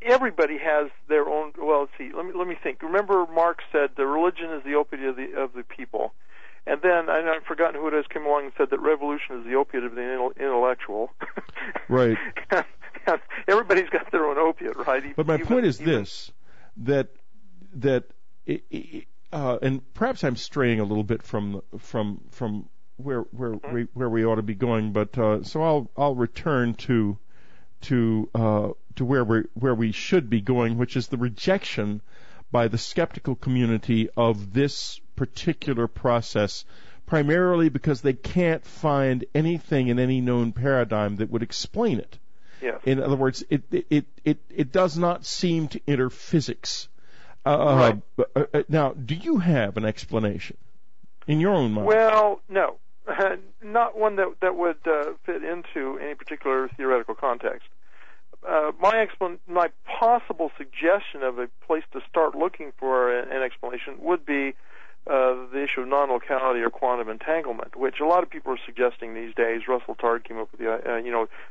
everybody has their own. Well, let's see. Let me think. Remember, Marx said the religion is the opiate of the people, and then I've forgotten who it is came along and said that revolution is the opiate of the intellectual. Right. And everybody's got their own opiate, right? But my point is this: that and perhaps I'm straying a little bit from where we ought to be going. But so I'll return to where we should be going, which is the rejection by the skeptical community of this particular process, primarily because they can't find anything in any known paradigm that would explain it. Yes. In other words, it does not seem to enter physics. Right. Now, do you have an explanation in your own mind? Well, no. Not one that would fit into any particular theoretical context. My possible suggestion of a place to start looking for an explanation would be the issue of non-locality or quantum entanglement, which a lot of people are suggesting these days. Russel Targ came up with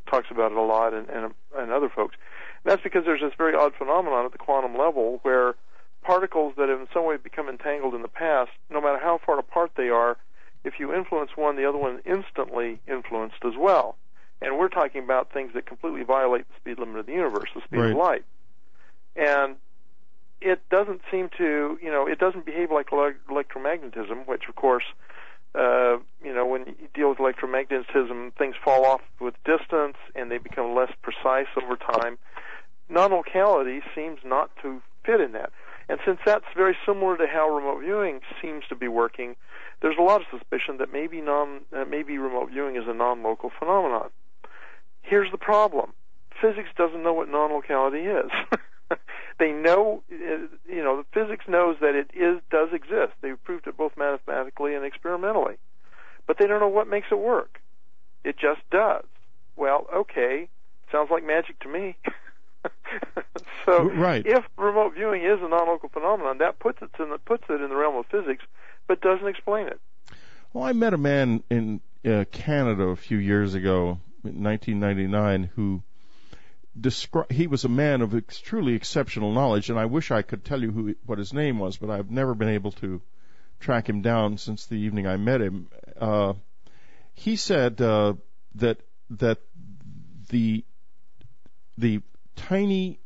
talks about it a lot, and other folks. And that's because there's this very odd phenomenon at the quantum level where particles that have in some way become entangled in the past, no matter how far apart they are, if you influence one, the other one instantly influenced as well. And we're talking about things that completely violate the speed limit of the universe, the speed of light. And it doesn't seem to, it doesn't behave like electromagnetism, which, of course, when you deal with electromagnetism, things fall off with distance and they become less precise over time. Non-locality seems not to fit in that. And since that's very similar to how remote viewing seems to be working, there's a lot of suspicion that maybe remote viewing is a non-local phenomenon. Here's the problem. Physics doesn't know what non-locality is. They know, the physics knows that it does exist. They've proved it both mathematically and experimentally. But they don't know what makes it work. It just does. Well, okay, sounds like magic to me. So So right. if remote viewing is a non-local phenomenon, that puts it in the realm of physics, but doesn't explain it. Well, I met a man in Canada a few years ago, in 1999, who he was a man of truly exceptional knowledge, and I wish I could tell you what his name was, but I've never been able to track him down since the evening I met him. He said that the tiny,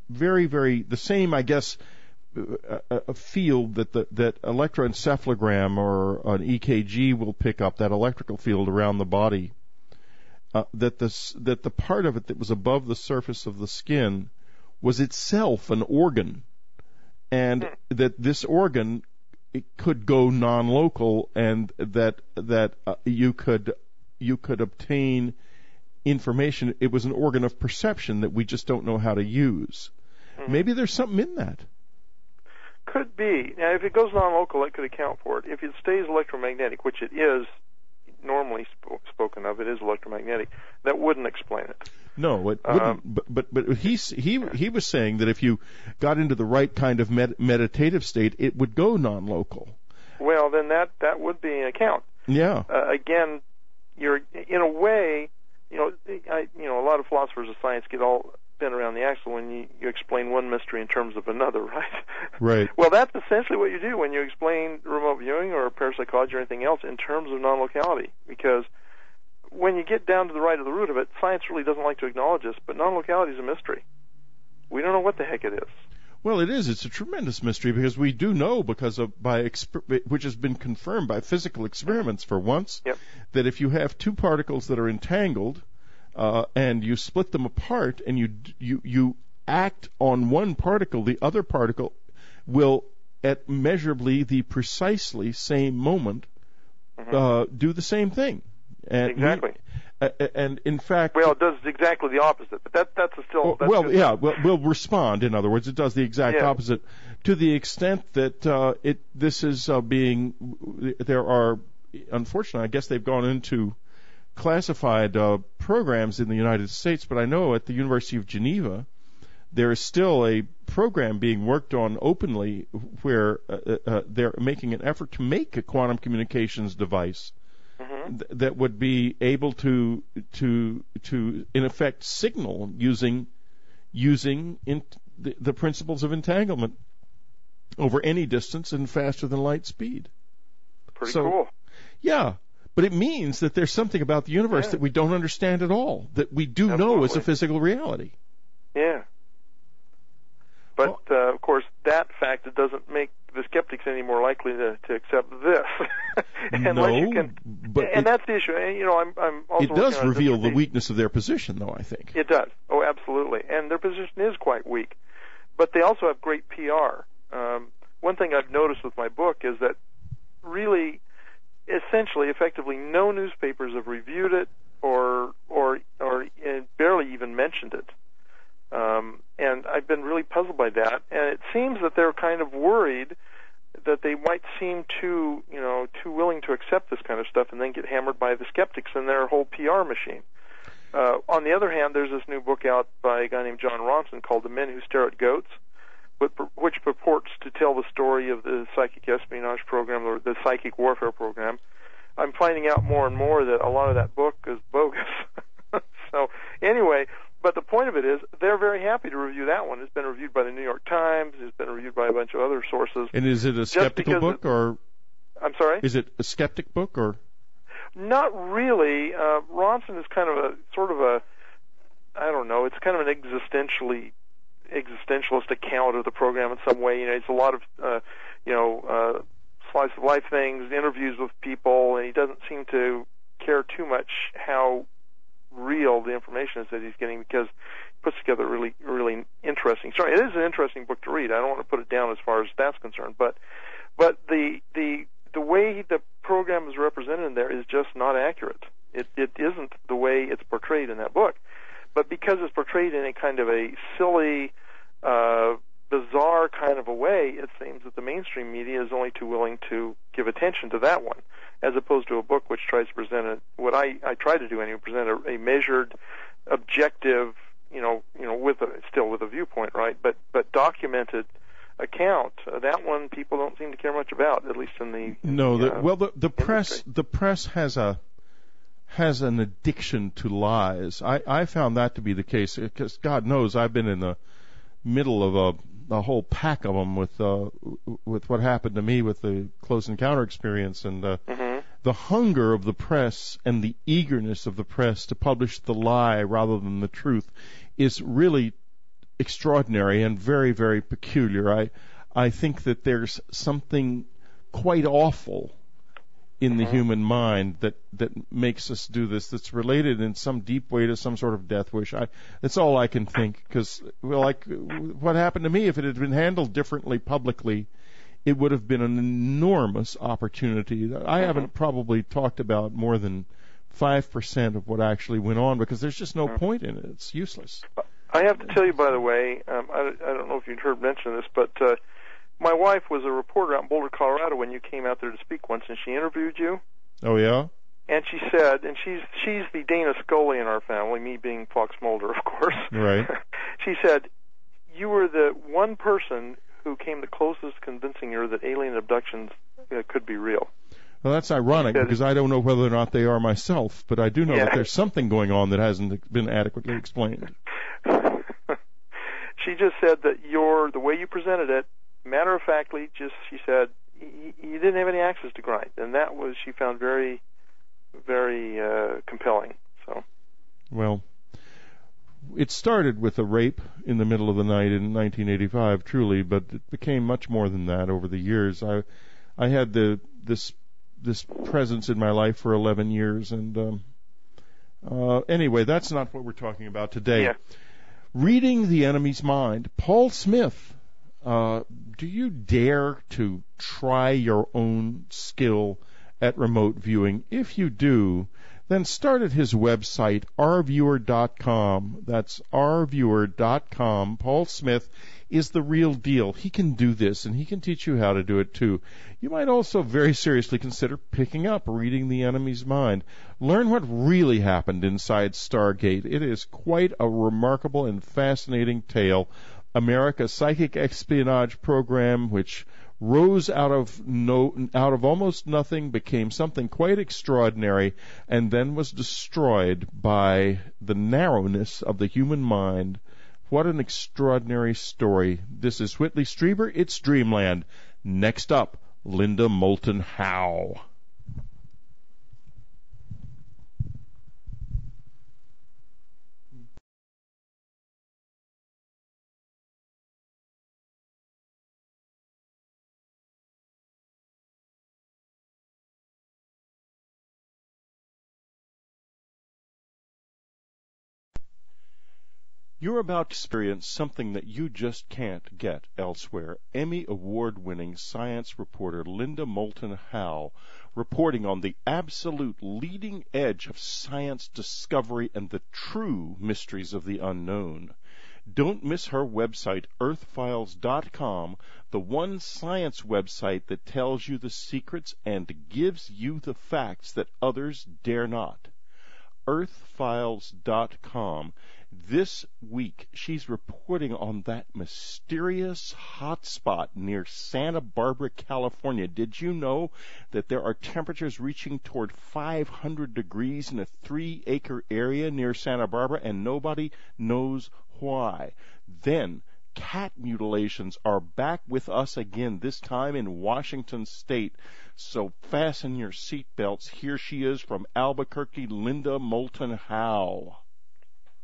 very, very the same, I guess, a field that electroencephalogram or an EKG will pick up, that electrical field around the body, that the part of it that was above the surface of the skin was itself an organ, and that this organ, it could go non-local, and that you could obtain information. It was an organ of perception that we just don't know how to use. Maybe there's something in that. Could be. Now, if it goes non-local, that could account for it. If it stays electromagnetic, which it is normally spoken of, it is electromagnetic, that wouldn't explain it. No, it wouldn't. But he was saying that if you got into the right kind of meditative state, it would go non-local. Well, then that would be an account. Yeah. Again, you're in a way, a lot of philosophers of science get all bent around the axle when you explain one mystery in terms of another, right? Right. Well, that's essentially what you do when you explain remote viewing or parapsychology or anything else in terms of non-locality, because when you get down to the right of the root of it, science really doesn't like to acknowledge this, but non-locality is a mystery. We don't know what the heck it is. Well, it is. It's a tremendous mystery, because we do know, which has been confirmed by physical experiments for once, yep, that if you have two particles that are entangled, and you split them apart, and you act on one particle, the other particle will, at measurably the precisely same moment, do the same thing. And exactly. And in fact, well, it does exactly the opposite, but that's still. That's we'll respond. In other words, it does the exact opposite, to the extent that this is there are, unfortunately, I guess they've gone into classified programs in the United States, but I know at the University of Geneva there is still a program being worked on openly where they're making an effort to make a quantum communications device that would be able to in effect signal using the principles of entanglement over any distance and faster than light speed. Pretty cool. Yeah. But it means that there's something about the universe that we don't understand at all, that we do know is a physical reality. Yeah. But, of course, that fact, it doesn't make the skeptics any more likely to accept this. And that's the issue. And, I'm also it does reveal the weakness of their position, though, I think. It does. Oh, absolutely. And their position is quite weak. But they also have great PR. One thing I've noticed with my book is that really, essentially, effectively, no newspapers have reviewed it or barely even mentioned it. And I've been really puzzled by that. And it seems that they're kind of worried that they might seem too willing to accept this kind of stuff and then get hammered by the skeptics and their whole PR machine. On the other hand, there's this new book out by a guy named John Ronson called The Men Who Stare at Goats, which purports to tell the story of the psychic espionage program or the psychic warfare program. I'm finding out more and more that a lot of that book is bogus. So anyway, but the point of it is they're very happy to review that one. It's been reviewed by the New York Times. It's been reviewed by a bunch of other sources. And is it a skeptical book, or? I'm sorry? Is it a skeptic book, or? Not really. Ronson is kind of I don't know, it's kind of an existentialist account of the program in some way. It's a lot of, slice of life things, interviews with people, and he doesn't seem to care too much how real the information is that he's getting, because he puts together a really, really interesting story. It is an interesting book to read. I don't want to put it down as far as that's concerned, but the way the program is represented in there is just not accurate. It isn't the way it's portrayed in that book. But because it's portrayed in a kind of a silly, bizarre kind of a way, it seems that the mainstream media is only too willing to give attention to that one, as opposed to a book which tries to present what I try to do anyway, present a measured, objective, still with a viewpoint, right? But documented account, that one people don't seem to care much about, at least in the the press has an addiction to lies. I found that to be the case because God knows I've been in the middle of a whole pack of them with what happened to me with the close encounter experience, and the hunger of the press and the eagerness of the press to publish the lie rather than the truth is really extraordinary and very, very peculiar. I think that there's something quite awful in the human mind that makes us do this, that's related in some deep way to some sort of death wish. That's all I can think, because like what happened to me, if it had been handled differently publicly, it would have been an enormous opportunity. I haven't probably talked about more than 5% of what actually went on, because there's just no point in it. It's useless. I have to tell you, by the way, I don't know if you'd heard mention of this, but my wife was a reporter out in Boulder, Colorado, when you came out there to speak once, and she interviewed you. Oh, yeah? And she said, and she's the Dana Scully in our family, me being Fox Mulder, of course. Right. She said, you were the one person who came the closest convincing her that alien abductions could be real. Well, that's ironic, because I don't know whether or not they are myself, but I do know that there's something going on that hasn't been adequately explained. She just said that the way you presented it, matter-of-factly, she said, you didn't have any axes to grind, and that she found very, very compelling. So, well, it started with a rape in the middle of the night in 1985, truly, but it became much more than that over the years. I had this presence in my life for 11 years, and anyway, that's not what we're talking about today. Yeah. Reading the enemy's mind. Paul Smith, do you dare to try your own skill at remote viewing? If you do, then start at his website, rviewer.com. That's rviewer.com. Paul Smith is the real deal. He can do this, and he can teach you how to do it too. You might also very seriously consider picking up Reading the Enemy's Mind. Learn what really happened inside Stargate. It is quite a remarkable and fascinating tale. America's psychic espionage program, which rose out of almost nothing, became something quite extraordinary, and then was destroyed by the narrowness of the human mind. What an extraordinary story. This is Whitley Strieber. It's Dreamland. Next up, Linda Moulton Howe. You're about to experience something that you just can't get elsewhere. Emmy Award-winning science reporter Linda Moulton Howe reporting on the absolute leading edge of science discovery and the true mysteries of the unknown. Don't miss her website, earthfiles.com, the one science website that tells you the secrets and gives you the facts that others dare not. earthfiles.com. This week, she's reporting on that mysterious hotspot near Santa Barbara, California. Did you know that there are temperatures reaching toward 500 degrees in a 3-acre area near Santa Barbara, and nobody knows why? Then, cat mutilations are back with us again, this time in Washington State. So fasten your seatbelts. Here she is from Albuquerque, Linda Moulton Howe.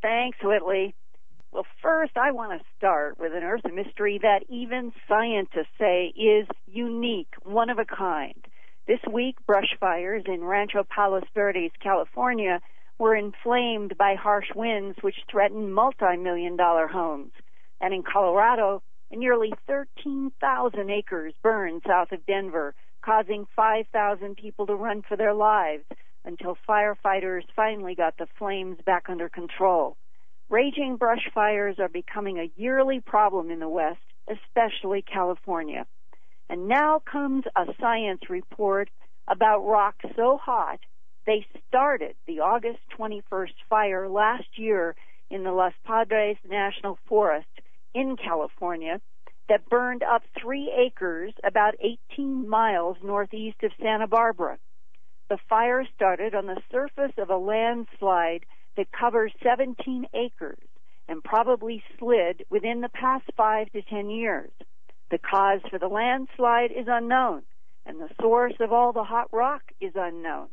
Thanks, Whitley. Well, first, I want to start with an Earth mystery that even scientists say is unique, one of a kind. This week, brush fires in Rancho Palos Verdes, California, were inflamed by harsh winds which threatened multi-million-dollar homes. And in Colorado, nearly 13,000 acres burned south of Denver, causing 5,000 people to run for their lives until firefighters finally got the flames back under control. Raging brush fires are becoming a yearly problem in the West, especially California. And now comes a science report about rock so hot they started the August 21st fire last year in the Los Padres National Forest in California that burned up 3 acres about 18 miles northeast of Santa Barbara. The fire started on the surface of a landslide that covers 17 acres and probably slid within the past 5 to 10 years. The cause for the landslide is unknown, and the source of all the hot rock is unknown.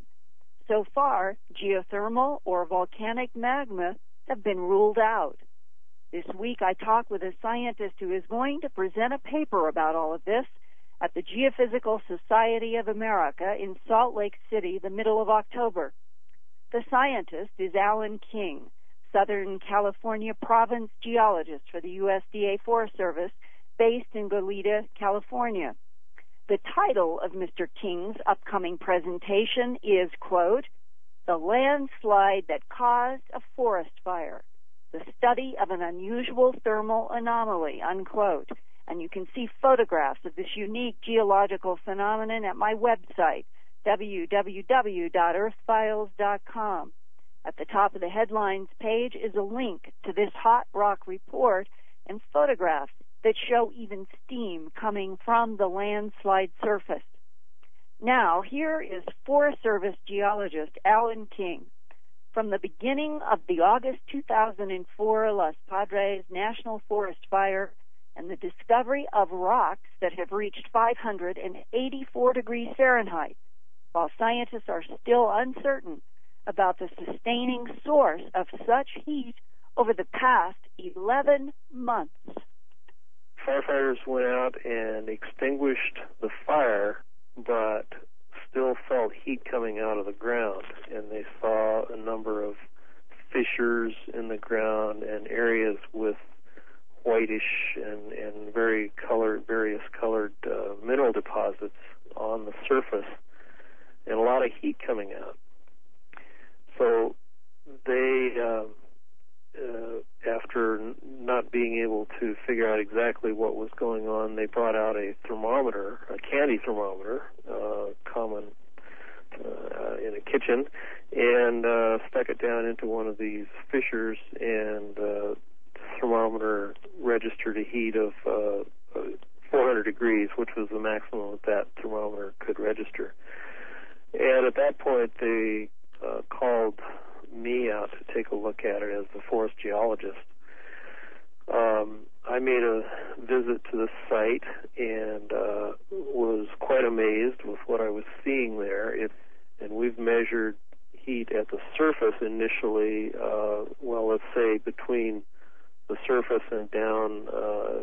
So far, geothermal or volcanic magma have been ruled out. This week I talked with a scientist who is going to present a paper about all of this at the Geophysical Society of America in Salt Lake City the middle of October. The scientist is Alan King, Southern California province geologist for the USDA Forest Service based in Goleta, California. The title of Mr. King's upcoming presentation is, quote, "The Landslide That Caused a Forest Fire, the Study of an Unusual Thermal Anomaly," unquote. And you can see photographs of this unique geological phenomenon at my website, www.earthfiles.com. At the top of the headlines page is a link to this hot rock report and photographs that show even steam coming from the landslide surface. Now, here is Forest Service geologist Alan King. From the beginning of the August 2004 Los Padres National Forest Fire and the discovery of rocks that have reached 584 degrees Fahrenheit, while scientists are still uncertain about the sustaining source of such heat over the past 11 months. Firefighters went out and extinguished the fire, but still felt heat coming out of the ground, and they saw a number of fissures in the ground and areas with whitish and various colored mineral deposits on the surface, and a lot of heat coming out. So they, after not being able to figure out exactly what was going on, they brought out a thermometer, a candy thermometer, common in a kitchen, and stuck it down into one of these fissures, and the thermometer registered a heat of 400 degrees, which was the maximum that thermometer could register. And at that point, they called me out to take a look at it as the forest geologist. I made a visit to the site and was quite amazed with what I was seeing there. And we've measured heat at the surface initially, let's say between the surface and down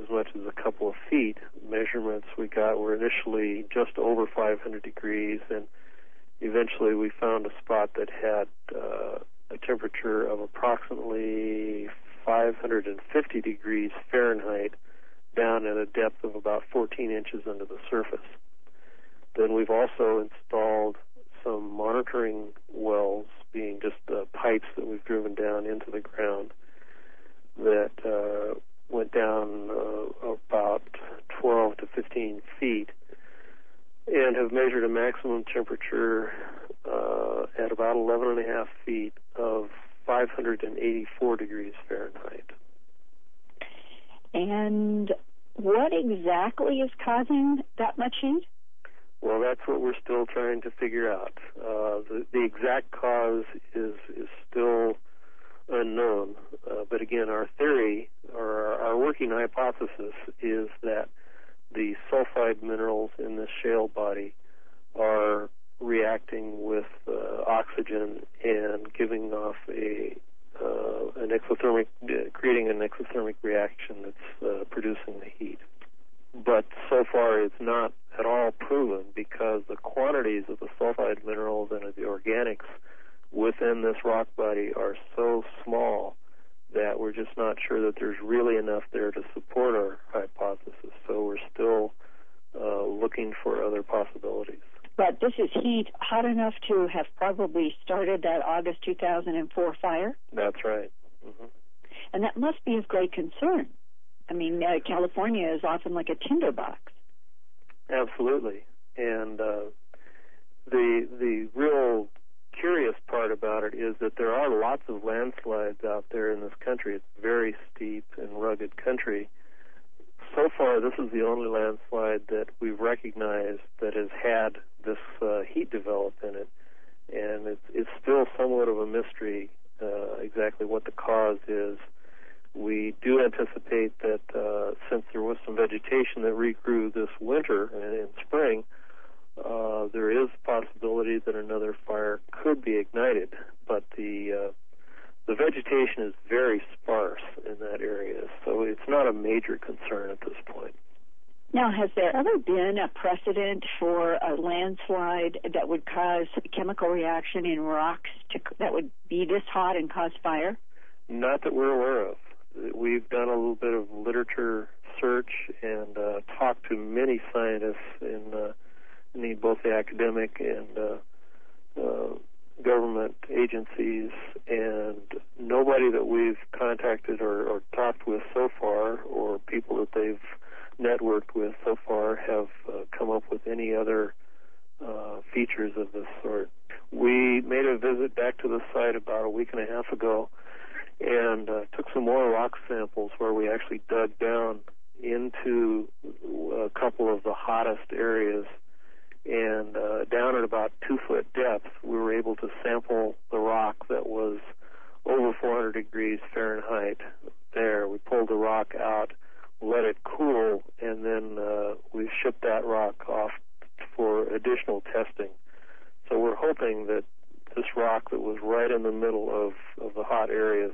as much as a couple of feet. Measurements we got were initially just over 500 degrees, and eventually we found a spot that had a temperature of approximately 550 degrees Fahrenheit down at a depth of about 14 inches under the surface. Then we've also installed some monitoring wells, being just pipes that we've driven down into the ground that went down about 12 to 15 feet and have measured a maximum temperature at about 11.5 feet of 584 degrees Fahrenheit. And what exactly is causing that much heat? Well, that's what we're still trying to figure out. The exact cause is still unknown. But again, our theory, or our working hypothesis, is that the sulfide minerals in this shale body are reacting with oxygen and giving off an exothermic, creating an exothermic reaction that's producing the heat. But so far it's not at all proven, because the quantities of the sulfide minerals and of the organics within this rock body are so small that we're just not sure that there's really enough there to support our hypothesis. So we're still looking for other possibilities. But this is heat hot enough to have probably started that August 2004 fire? That's right. Mm-hmm. And that must be of great concern. I mean, California is often like a tinderbox. Absolutely. And the real curious part about it is that there are lots of landslides out there in this country. It's very steep and rugged country. So far, this is the only landslide that we've recognized that has had this heat develop in it, and it's still somewhat of a mystery exactly what the cause is. We do anticipate that since there was some vegetation that regrew this winter and in spring, there is a possibility that another fire could be ignited, but the vegetation is very sparse in that area, so it's not a major concern at this point. Now, has there ever been a precedent for a landslide that would cause a chemical reaction in rocks that would be this hot and cause fire? Not that we're aware of. We've done a little bit of literature search and talked to many scientists in both the academic and government agencies, and nobody that we've contacted or talked with so far, or people that they've networked with so far, have come up with any other features of this sort. We made a visit back to the site about a week and a half ago and took some more rock samples where we actually dug down into a couple of the hottest areas, and down at about 2-foot depth, we were able to sample the rock that was over 400 degrees Fahrenheit there. We pulled the rock out, let it cool, and then we shipped that rock off for additional testing. So we're hoping that this rock that was right in the middle of the hot areas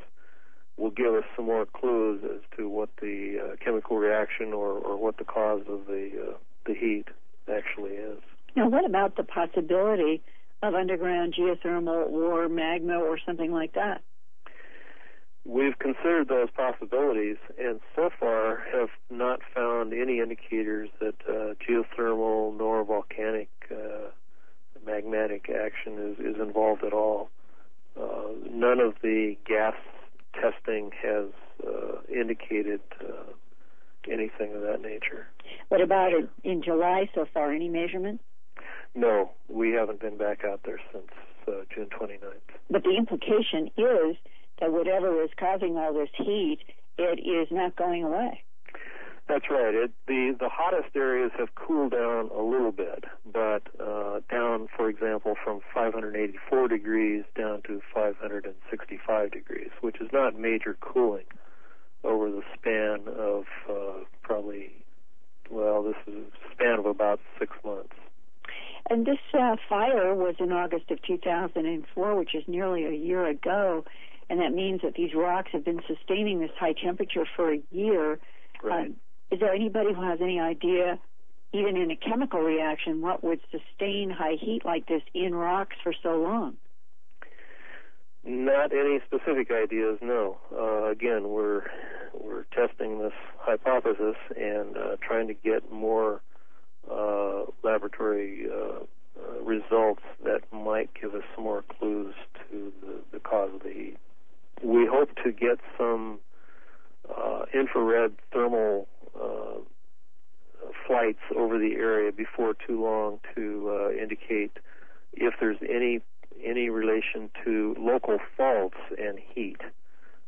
will give us some more clues as to what the chemical reaction or what the cause of the heat actually is. Now, what about the possibility of underground geothermal or magma or something like that? We've considered those possibilities, and so far have not found any indicators that geothermal nor volcanic magmatic action is involved at all. None of the gas testing has indicated anything of that nature. What about in July so far? Any measurements? No, we haven't been back out there since June 29th. But the implication is that whatever is causing all this heat, it is not going away. That's right. The hottest areas have cooled down a little bit, but down, for example, from 584 degrees down to 565 degrees, which is not major cooling over the span of this is a span of about 6 months. And this fire was in August of 2004, which is nearly a year ago, and that means that these rocks have been sustaining this high temperature for a year. Right. Is there anybody who has any idea, even in a chemical reaction, what would sustain high heat like this in rocks for so long? Not any specific ideas, no. Again, we're testing this hypothesis and trying to get more laboratory results that might give us some more clues to the cause of the heat. We hope to get some infrared thermal flights over the area before too long to indicate if there's any relation to local faults and heat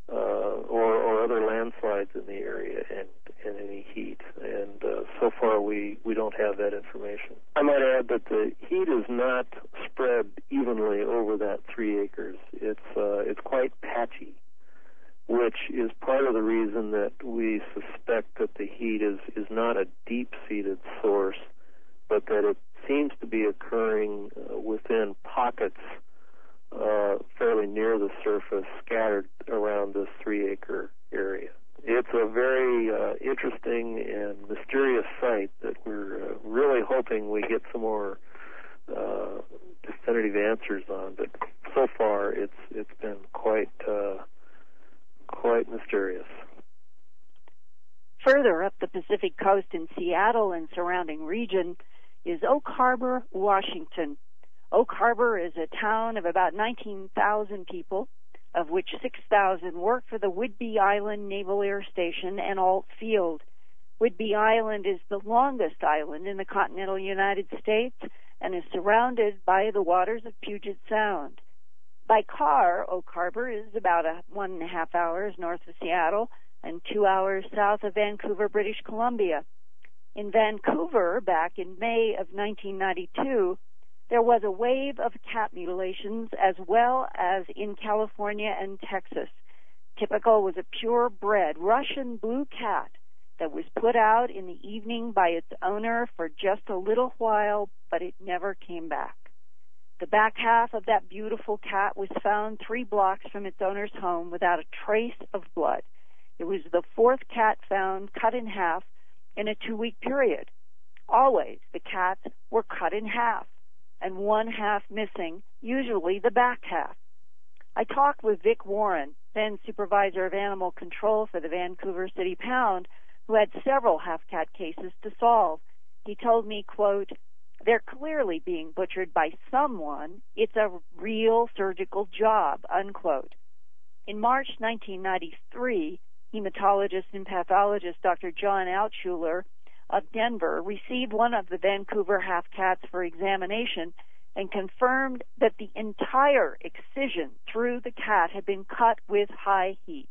or other landslides in the area and any heat. And so far we don't have that information. I might add that the heat is not spread evenly over that 3 acres. It's quite patchy, which is part of the reason that we suspect that the heat is not a deep-seated source, but that it seems to be occurring within pockets fairly near the surface, scattered around this 3-acre area. It's a very interesting and mysterious site that we're really hoping we get some more definitive answers on, but so far it's been quite mysterious. Further up the Pacific coast in Seattle and surrounding region is Oak Harbor, Washington. Oak Harbor is a town of about 19,000 people, of which 6,000 work for the Whidbey Island Naval Air Station and Alt Field. Whidbey Island is the longest island in the continental United States and is surrounded by the waters of Puget Sound. By car, Oak Harbor is about 1.5 hours north of Seattle and 2 hours south of Vancouver, British Columbia. In Vancouver, back in May of 1992, there was a wave of cat mutilations as well as in California and Texas. Typical was a purebred Russian blue cat that was put out in the evening by its owner for just a little while, but it never came back. The back half of that beautiful cat was found 3 blocks from its owner's home without a trace of blood. It was the 4th cat found cut in half in a 2-week period. Always the cats were cut in half and one half missing, usually the back half. I talked with Vic Warren, then supervisor of animal control for the Vancouver City Pound, who had several half-cat cases to solve. He told me, quote, "They're clearly being butchered by someone. It's a real surgical job," unquote. In March 1993, hematologist and pathologist Dr. John Altshuler of Denver received one of the Vancouver half-cats for examination and confirmed that the entire excision through the cat had been cut with high heat.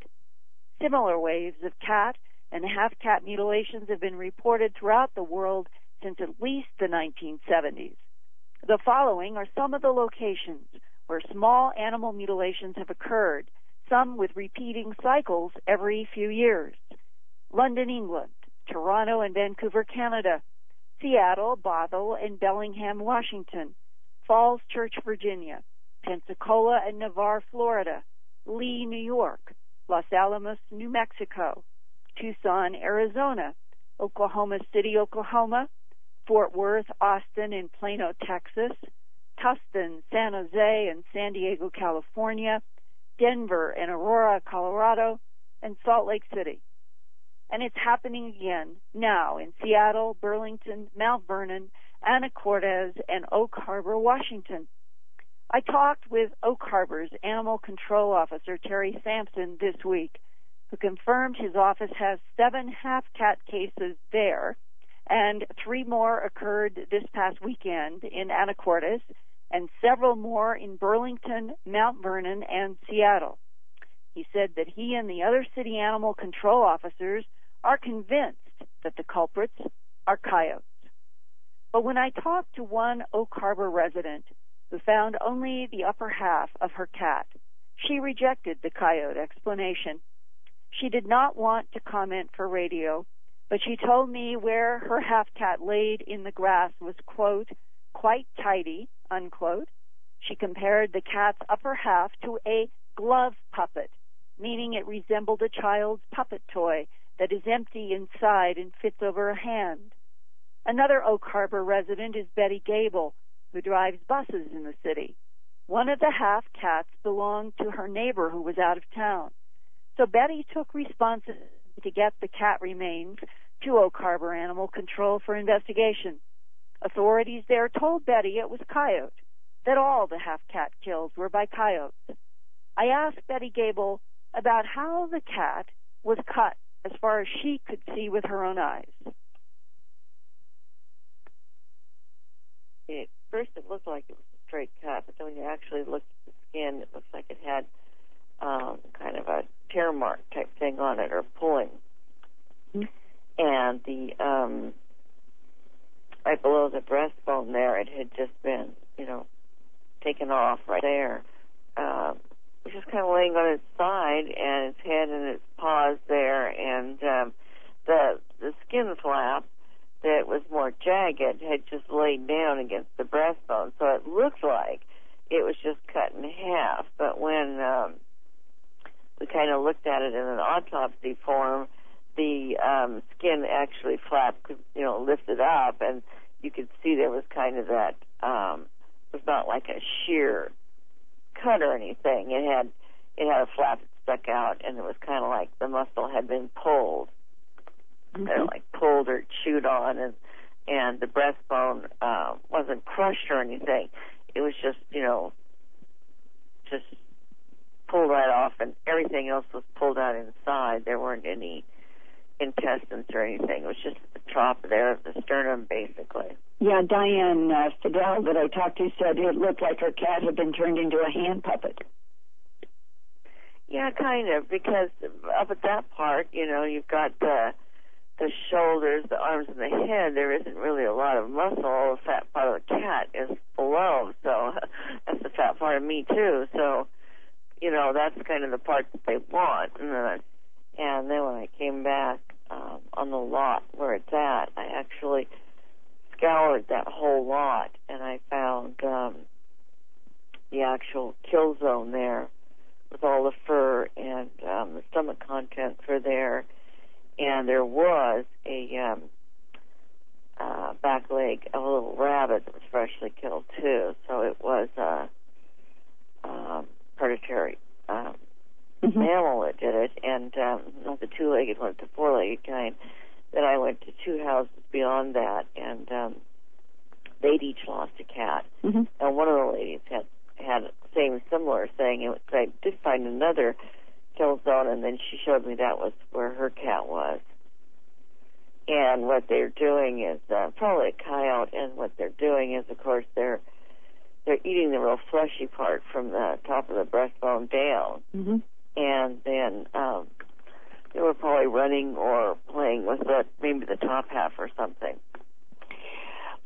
Similar waves of cat and half-cat mutilations have been reported throughout the world since at least the 1970s. The following are some of the locations where small animal mutilations have occurred, some with repeating cycles every few years. London, England, Toronto and Vancouver, Canada, Seattle, Bothell, and Bellingham, Washington, Falls Church, Virginia, Pensacola and Navarre, Florida, Lee, New York, Los Alamos, New Mexico, Tucson, Arizona, Oklahoma City, Oklahoma, Fort Worth, Austin, and Plano, Texas, Tustin, San Jose, and San Diego, California, Denver and Aurora, Colorado, and Salt Lake City. And it's happening again now in Seattle, Burlington, Mount Vernon, Anacortes, and Oak Harbor, Washington. I talked with Oak Harbor's Animal Control Officer, Terry Sampson, this week, who confirmed his office has 7 half-cat cases there, and 3 more occurred this past weekend in Anacortes, and several more in Burlington, Mount Vernon, and Seattle. He said that he and the other city animal control officers are convinced that the culprits are coyotes. But when I talked to one Oak Harbor resident who found only the upper half of her cat, she rejected the coyote explanation. She did not want to comment for radio, but she told me where her half-cat laid in the grass was, quote, quite tidy, unquote. She compared the cat's upper half to a glove puppet, meaning it resembled a child's puppet toy that is empty inside and fits over a hand. Another Oak Harbor resident is Betty Gable, who drives buses in the city. One of the half-cats belonged to her neighbor who was out of town. So Betty took responsibility to get the cat remains to Oak Harbor Animal Control for investigation. Authorities there told Betty it was coyote, that all the half-cat kills were by coyotes. I asked Betty Gable about how the cat was cut as far as she could see with her own eyes. At first it looked like it was a straight cut, but then when you actually looked at the skin, it looks like it had kind of a tear mark type thing on it, or pulling. Mm-hmm. And the right below the breastbone there, it had just been, taken off right there. It was just kind of laying on its side, and its head and its paws there, and the skin flap that was more jagged had just laid down against the breastbone, so it looked like it was just cut in half. But when we kind of looked at it in an autopsy form, the skin actually flapped, lifted up, and you could see there was kind of that, it was not like a sheer cut or anything. It had a flap that stuck out, and it was kind of like the muscle had been pulled, mm-hmm. Like pulled or chewed on, and the breastbone wasn't crushed or anything. It was just, just pulled right off, and everything else was pulled out inside. There weren't any intestines or anything. It was just the top there of the sternum, basically. Yeah, Diane Fidel that I talked to said it looked like her cat had been turned into a hand puppet. Yeah, kind of, because up at that part, you've got the shoulders, the arms, and the head. There isn't really a lot of muscle. All the fat part of the cat is below, so that's the fat part of me, too. So, that's kind of the part that they want. And then when I came back on the lot where it's at, I actually scoured that whole lot, and I found the actual kill zone there with all the fur, and the stomach contents were there, and there was a back leg of a little rabbit that was freshly killed too. So it was a predatory mammal that did it, and not the two-legged one, the four-legged kind. Then I went to two houses beyond that, and they'd each lost a cat. And one of the ladies had the same similar thing. I did find another kill zone, and then she showed me that was where her cat was. And what they're doing is probably a coyote, and what they're doing is, of course, they're eating the real fleshy part from the top of the breastbone down. And then they were probably running or playing with maybe the top half or something.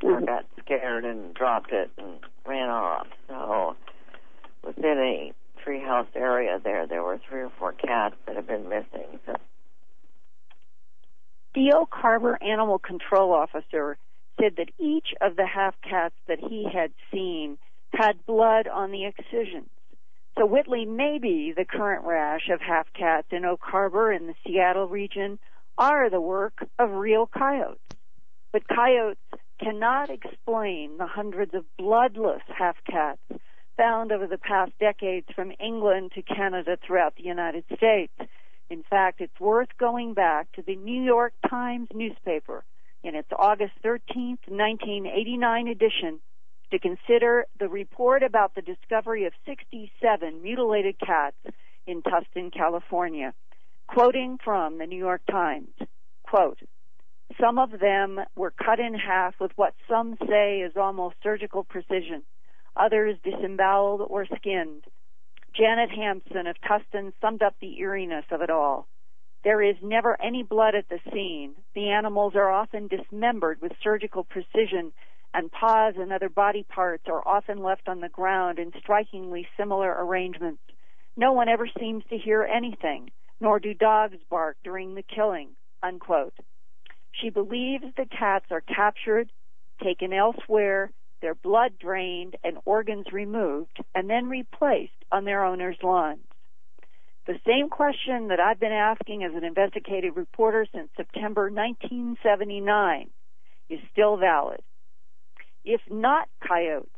Or got scared and dropped it and ran off. So within a treehouse area there were 3 or 4 cats that had been missing. So. The Oak Harbor animal control officer said that each of the half-cats that he had seen had blood on the excisions. So Whitley, maybe the current rash of half-cats in Oak Harbor in the Seattle region are the work of real coyotes. But coyotes cannot explain the hundreds of bloodless half-cats found over the past decades from England to Canada throughout the United States. In fact, it's worth going back to the New York Times newspaper in its August 13th, 1989 edition to consider the report about the discovery of 67 mutilated cats in Tustin, California. Quoting from the New York Times, quote, "Some of them were cut in half with what some say is almost surgical precision, others disemboweled or skinned. Janet Hampson of Tustin summed up the eeriness of it all. There is never any blood at the scene. The animals are often dismembered with surgical precision, and paws and other body parts are often left on the ground in strikingly similar arrangements. No one ever seems to hear anything, nor do dogs bark during the killing," unquote. She believes the cats are captured, taken elsewhere, their blood drained and organs removed, and then replaced on their owner's lawns. The same question that I've been asking as an investigative reporter since September 1979 is still valid. If not coyotes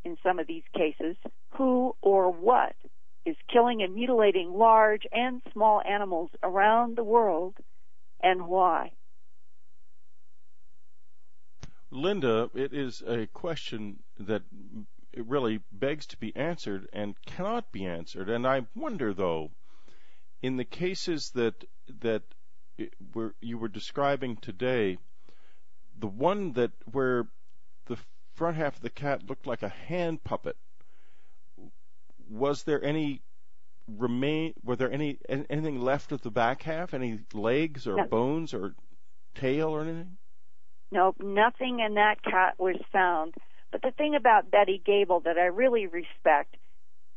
in some of these cases, who or what is killing and mutilating large and small animals around the world, and why? Linda, it is a question that it really begs to be answered and cannot be answered. And I wonder, though, in the cases that you were describing today, the one that where the front half of the cat looked like a hand puppet, was there anything left of the back half? Any legs or bones or tail or anything? Nope, nothing in that cat was found. But the thing about Betty Gable that I really respect,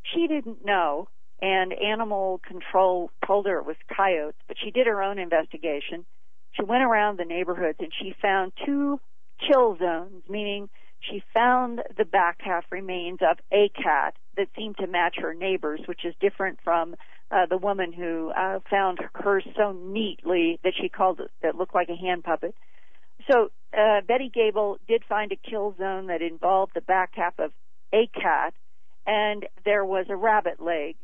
she didn't know, and animal control told her it was coyotes, but she did her own investigation. She went around the neighborhoods and she found 2 kill zones, meaning she found the back half remains of a cat that seemed to match her neighbor's, which is different from the woman who found hers so neatly that she called it, that looked like a hand puppet. So Betty Gable did find a kill zone that involved the back half of a cat, and there was a rabbit leg.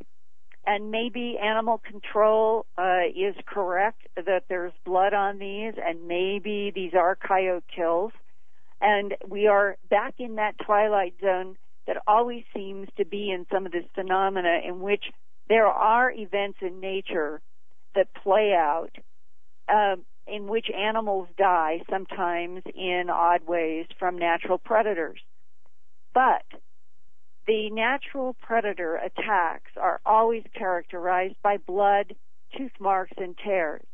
And maybe animal control is correct that there's blood on these, and maybe these are coyote kills. And we are back in that twilight zone that always seems to be in some of this phenomena in which there are events in nature that play out, in which animals die, sometimes in odd ways, from natural predators. But the natural predator attacks are always characterized by blood, tooth marks, and tears.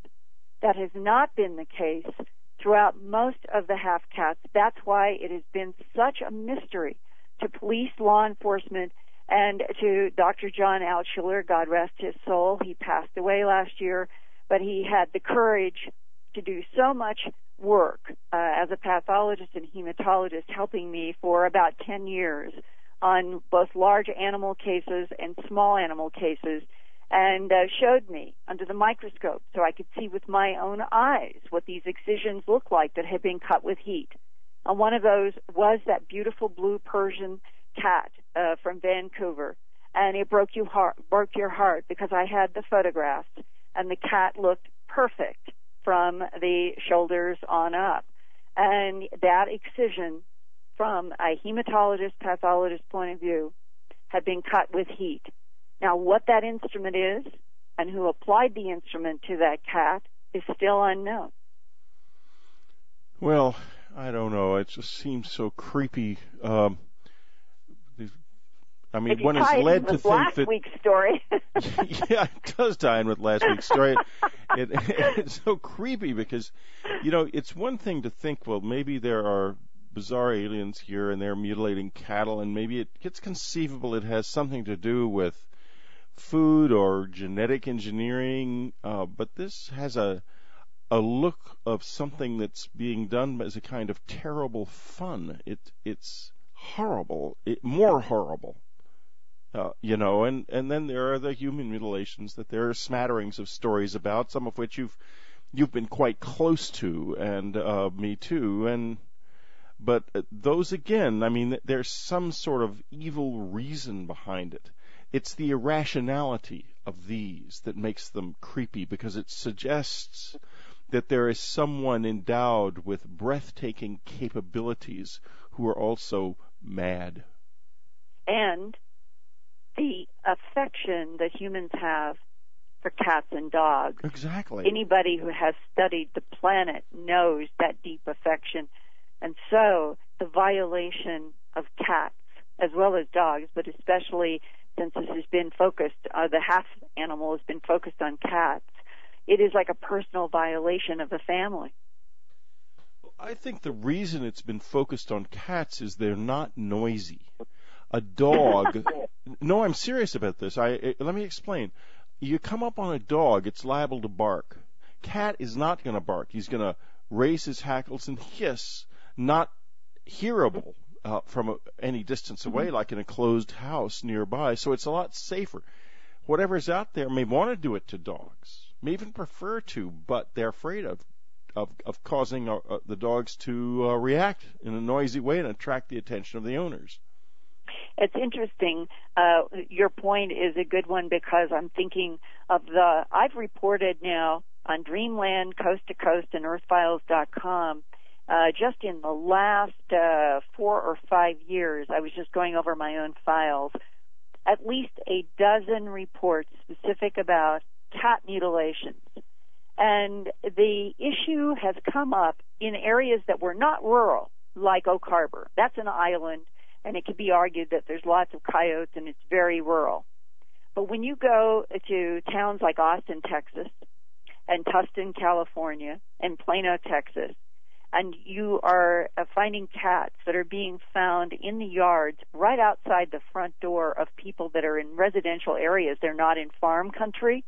That has not been the case throughout most of the half-cats. That's why it has been such a mystery to police, law enforcement, and to Dr. John Altshuler, God rest his soul. He passed away last year, but he had the courage to do so much work as a pathologist and hematologist, helping me for about 10 years on both large animal cases and small animal cases, and showed me under the microscope so I could see with my own eyes what these excisions look like that had been cut with heat. And one of those was that beautiful blue Persian cat from Vancouver, and it broke your heart because I had the photographs, and the cat looked perfect from the shoulders on up. And that excision, from a hematologist, pathologist point of view, had been cut with heat. Now, what that instrument is and who applied the instrument to that cat is still unknown. Well, I don't know. It just seems so creepy. I mean, one is led to think last that week's story. Yeah, it does tie in with last week's story. It's so creepy because, it's one thing to think, well, maybe there are bizarre aliens here and they're mutilating cattle, and maybe it's conceivable it has something to do with food or genetic engineering, but this has a look of something that's being done as a kind of terrible fun. It's horrible, more horrible. And then there are the human mutilations that there are smatterings of stories about, some of which you've been quite close to, and me too. But those again, I mean, there's some sort of evil reason behind it. It's the irrationality of these that makes them creepy, because it suggests that there is someone endowed with breathtaking capabilities who are also mad. And the affection that humans have for cats and dogs. Exactly. Anybody who has studied the planet knows that deep affection. And so the violation of cats, as well as dogs, but especially since this has been focused, the half animal has been focused on cats, it is like a personal violation of the family. I think the reason it's been focused on cats is they're not noisy. A dog, no, I'm serious about this. Let me explain. You come up on a dog, it's liable to bark. Cat is not going to bark. He's going to raise his hackles and hiss, not hearable from any distance away, like in a closed house nearby. So it's a lot safer. Whatever's out there may want to do it to dogs, may even prefer to, but they're afraid of causing the dogs to react in a noisy way and attract the attention of the owners. It's interesting. Your point is a good one, because I'm thinking of I've reported now on Dreamland, Coast to Coast, and EarthFiles.com, just in the last 4 or 5 years, I was just going over my own files, at least a dozen reports specific about cat mutilations. And the issue has come up in areas that were not rural, like Oak Harbor. That's an island, and it could be argued that there's lots of coyotes and it's very rural. But when you go to towns like Austin, Texas, and Tustin, California, and Plano, Texas, and you are finding cats that are being found in the yards right outside the front door of people that are in residential areas. They're not in farm country.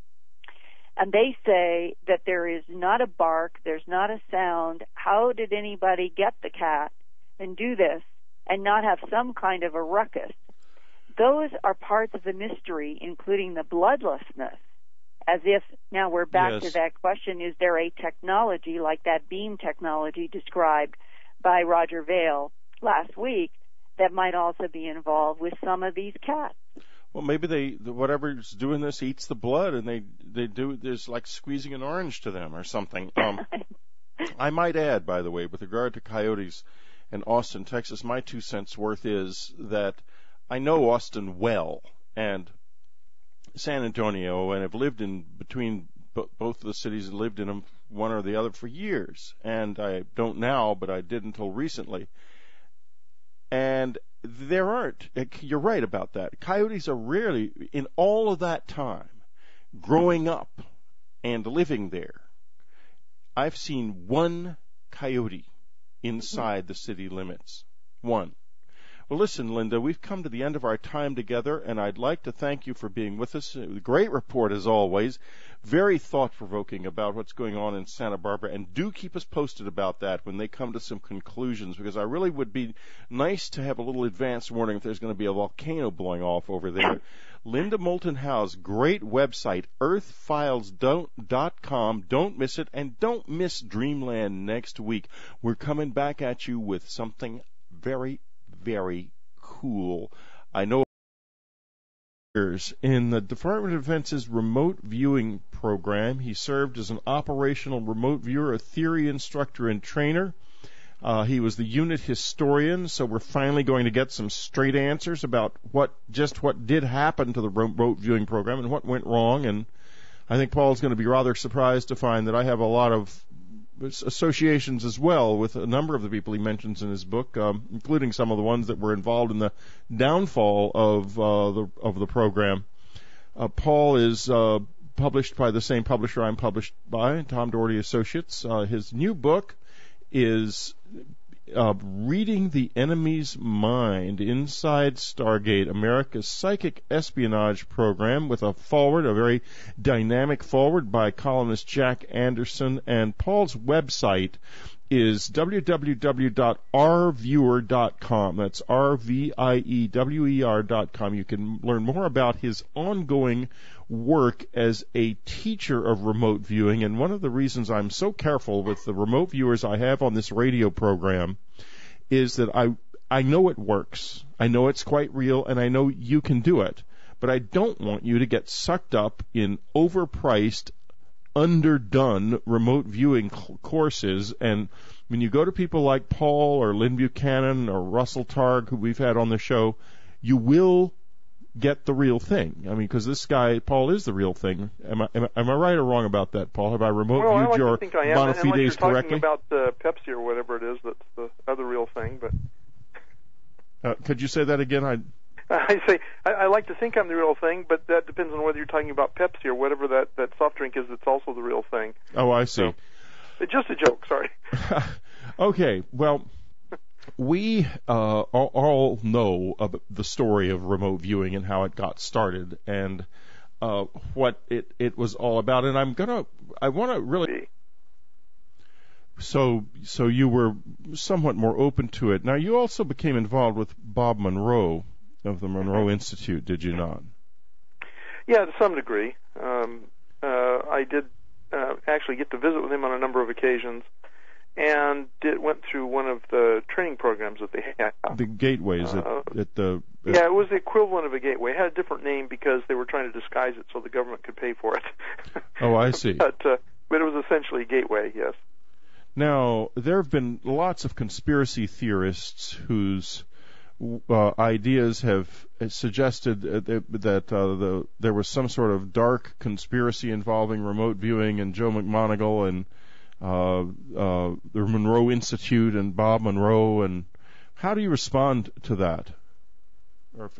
And they say that there is not a bark, there's not a sound. How did anybody get the cat and do this and not have some kind of a ruckus? Those are parts of the mystery, including the bloodlessness, as if, now we're back to that question, is there a technology like that beam technology described by Roger Vail last week that might also be involved with some of these cats? Well, maybe whatever's doing this eats the blood, and they do, there's like squeezing an orange to them or something. I might add, by the way, with regard to coyotes in Austin, Texas, my 2 cents worth is that I know Austin well, and San Antonio, and have lived in between both of the cities and lived in them one or the other for years, and I don't now, but I did until recently. And there aren't. You're right about that. Coyotes are rarely, in all of that time, growing up and living there, I've seen one coyote inside the city limits. One. Well, listen, Linda, we've come to the end of our time together, and I'd like to thank you for being with us. A great report, as always. Very thought-provoking about what's going on in Santa Barbara, and do keep us posted about that when they come to some conclusions, because I really would be nice to have a little advance warning if there's going to be a volcano blowing off over there. Linda Moulton Howe's great website, earthfiles.com. Don't miss it, and don't miss Dreamland next week. We're coming back at you with something very, very cool. I know in the Department of Defense's remote viewing program, he served as an operational remote viewer, a theory instructor and trainer. He was the unit historian, so we're finally going to get some straight answers about what did happen to the remote viewing program and what went wrong. And I think Paul's going to be rather surprised to find that I have a lot of associations as well with a number of the people he mentions in his book, including some of the ones that were involved in the downfall of the program. Paul is published by the same publisher I'm published by, Tom Doherty Associates. His new book is Reading the Enemy's Mind Inside Stargate, America's Psychic Espionage Program, with a foreword, a very dynamic foreword by columnist Jack Anderson. And Paul's website is www.rviewer.com. That's RVIEWER.com. You can learn more about his ongoing work as a teacher of remote viewing. And one of the reasons I'm so careful with the remote viewers I have on this radio program is that I know it works. I know it's quite real, and I know you can do it. But I don't want you to get sucked up in overpriced, underdone remote viewing courses. And when you go to people like Paul or Lynn Buchanan or Russel Targ, who we've had on the show, you will get the real thing. I mean, because this guy, Paul, is the real thing. Am I right or wrong about that, Paul? Have I remote viewed your bona fides correctly? About Pepsi or whatever it is that's the other real thing, but could you say that again? I say I like to think I'm the real thing, but that depends on whether you're talking about Pepsi or whatever that soft drink is that's also the real thing. Oh, I see. So, just a joke, sorry. Okay, well, we all know the story of remote viewing and how it got started and what it was all about. And I want to really. So you were somewhat more open to it. Now, you also became involved with Bob Monroe of the Monroe Institute, did you not? Yeah, to some degree. I did actually get to visit with him on a number of occasions, and went through one of the training programs that they had. The gateways yeah, it was the equivalent of a gateway. It had a different name because they were trying to disguise it so the government could pay for it. Oh, I see. But it was essentially a gateway, yes. Now, there have been lots of conspiracy theorists whose ideas have suggested that there was some sort of dark conspiracy involving remote viewing and Joe McMoneagle and the Monroe Institute and Bob Monroe. And how do you respond to that?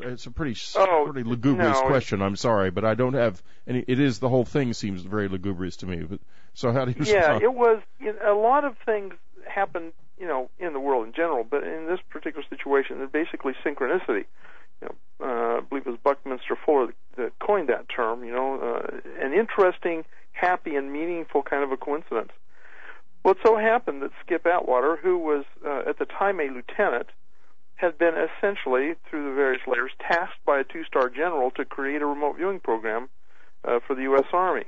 It's a pretty lugubrious question. I'm sorry, but I don't have any. The whole thing seems very lugubrious to me. But so how do you respond? Yeah, it was. A lot of things happened, in the world in general, but in this particular situation, it's basically synchronicity. I believe it was Buckminster Fuller that coined that term. An interesting, happy, and meaningful kind of a coincidence. Well, it so happened that Skip Atwater, who was at the time a lieutenant, had been essentially, through the various layers, tasked by a two-star general to create a remote viewing program for the U.S. Army.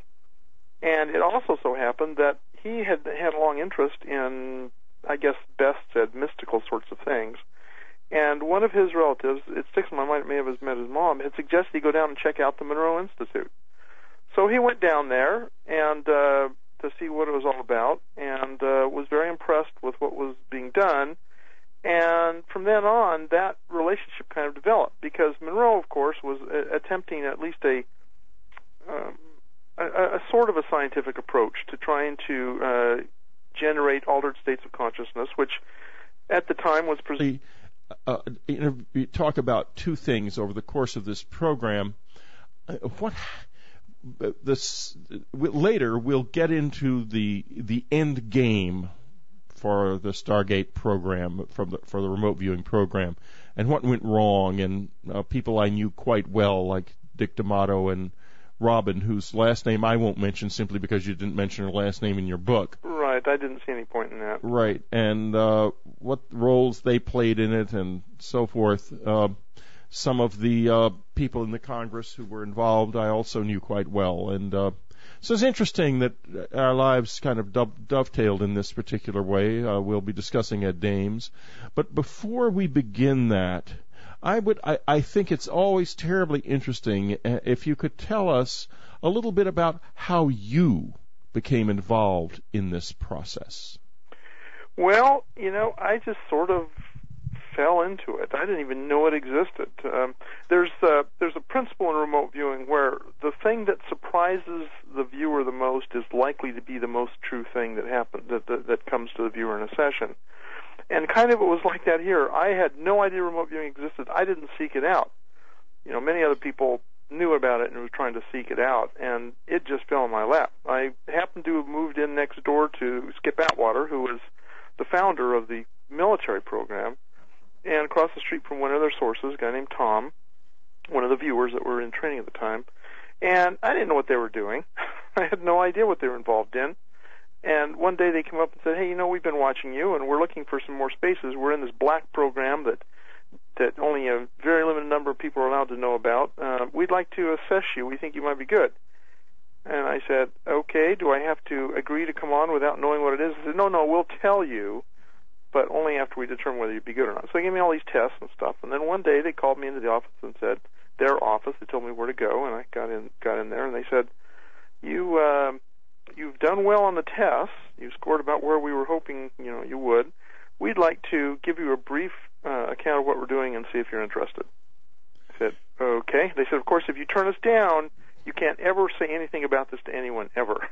And it also so happened that he had a long interest in, I guess best said, mystical sorts of things. And one of his relatives, it sticks in my mind, it may have met his mom, had suggested he go down and check out the Monroe Institute. So he went down there and to see what it was all about, and was very impressed with what was being done. And from then on, that relationship kind of developed, because Monroe, of course, was attempting at least a a sort of a scientific approach to trying to generate altered states of consciousness, which at the time was presented. You talk about two things over the course of this program. Later we'll get into the end game for the Stargate program, for the remote viewing program, and what went wrong, and people I knew quite well, like Dick D'Amato and Robin, whose last name I won't mention simply because you didn't mention her last name in your book. Right, I didn't see any point in that. Right, and what roles they played in it and so forth. Some of the people in the Congress who were involved I also knew quite well. And so it's interesting that our lives kind of dovetailed in this particular way. We'll be discussing Ed Dames. But before we begin that, I think it's always terribly interesting if you could tell us a little bit about how you became involved in this process. Well, I just sort of fell into it. I didn't even know it existed. There's a principle in remote viewing where the thing that surprises the viewer the most is likely to be the most true thing that happens that comes to the viewer in a session. And kind of it was like that here. I had no idea remote viewing existed. I didn't seek it out. Many other people knew about it and were trying to seek it out, and it just fell in my lap. I happened to have moved in next door to Skip Atwater, who was the founder of the military program, and across the street from one of their sources, a guy named Tom, one of the viewers that were in training at the time. And I didn't know what they were doing. I had no idea what they were involved in. And one day they came up and said, hey, we've been watching you, and we're looking for some more spaces. We're in this black program that only a very limited number of people are allowed to know about. We'd like to assess you. We think you might be good. And I said, okay, do I have to agree to come on without knowing what it is? He said, no, we'll tell you, but only after we determine whether you'd be good or not. So they gave me all these tests and stuff, and then one day they called me into the office and said, their office, they told me where to go, and I got in there, and they said, you've done well on the tests. You scored about where we were hoping, you would. We'd like to give you a brief account of what we're doing and see if you're interested. I said, okay. They said, of course, if you turn us down, you can't ever say anything about this to anyone ever.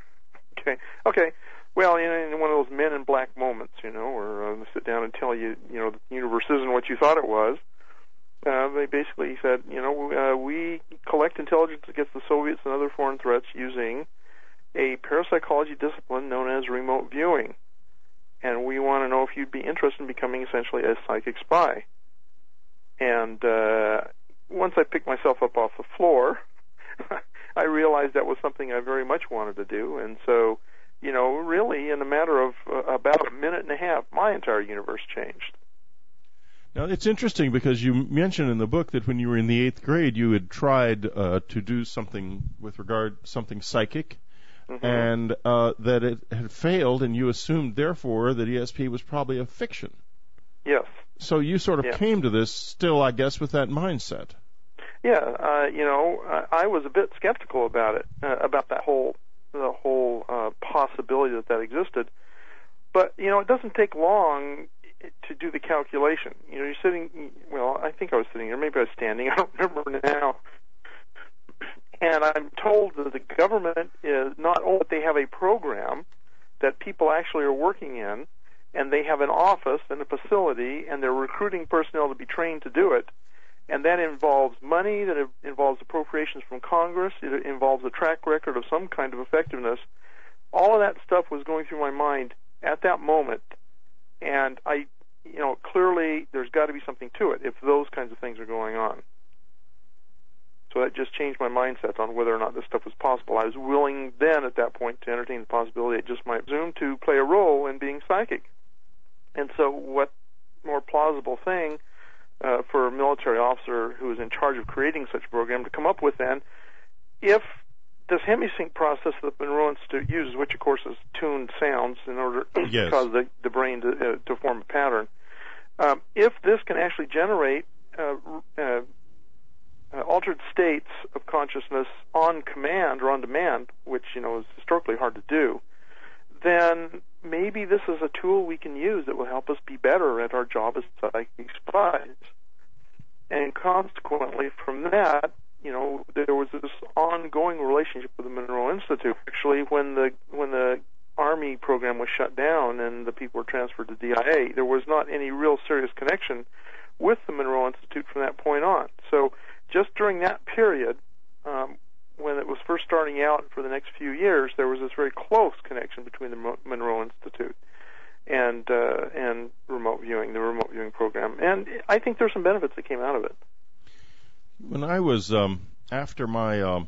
Okay. Well, in one of those men in black moments, where they sit down and tell you, the universe isn't what you thought it was. They basically said, we collect intelligence against the Soviets and other foreign threats using a parapsychology discipline known as remote viewing. And we want to know if you'd be interested in becoming essentially a psychic spy. And once I picked myself up off the floor, I realized that was something I very much wanted to do. And so, really in a matter of about a minute and a half, my entire universe changed. Now, it's interesting because you mentioned in the book that when you were in the 8th grade, you had tried to do something something psychic, mm-hmm. and that it had failed, and you assumed, therefore, that ESP was probably a fiction. Yes. So you sort of came to this still, I guess, with that mindset. Yeah, I was a bit skeptical about it, about the whole possibility that existed. But, it doesn't take long to do the calculation. You're sitting, I think I was sitting here, maybe I was standing, I don't remember now. And I'm told that the government is not only they have a program that people actually are working in, and they have an office and a facility, and they're recruiting personnel to be trained to do it, and that involves money, that involves appropriations from Congress, it involves a track record of some kind of effectiveness. All of that stuff was going through my mind at that moment, and clearly there's got to be something to it if those kinds of things are going on. So that just changed my mindset on whether or not this stuff was possible. I was willing then at that point to entertain the possibility it just might presume to play a role in being psychic. And so what more plausible thing for a military officer who is in charge of creating such a program to come up with then, if this hemisync process that Monroe Institute uses, which of course is tuned sounds in order to cause the brain to form a pattern, if this can actually generate altered states of consciousness on command or on demand, which is historically hard to do, then maybe this is a tool we can use that will help us be better at our job as psychic spies. And consequently from that, there was this ongoing relationship with the Monroe Institute. Actually, when the Army program was shut down and the people were transferred to DIA, there was not any real serious connection with the Monroe Institute from that point on. So just during that period, when it was first starting out for the next few years, there was this very close connection between the Monroe Institute and remote viewing, the remote viewing program. And I think there's some benefits that came out of it. When I was, after my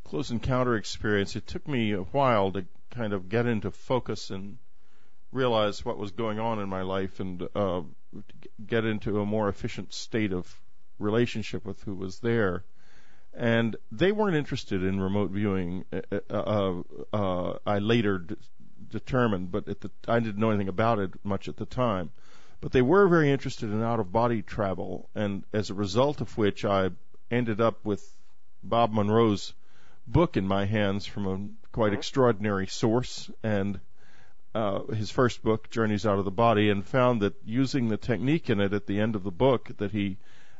close encounter experience, it took me a while to kind of get into focus and realize what was going on in my life and get into a more efficient state of relationship with who was there. And they weren't interested in remote viewing. I later determined, but I didn't know anything about it much at the time. But they were very interested in out-of-body travel, and as a result of which I ended up with Bob Monroe's book in my hands from a quite extraordinary source, and his first book, Journeys Out of the Body, and found that using the technique in it at the end of the book that he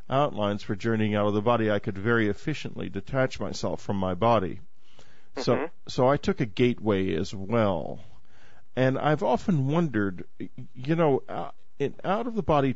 outlines for journeying out of the body, I could very efficiently detach myself from my body. So I took a gateway as well. And I've often wondered, in out-of-the-body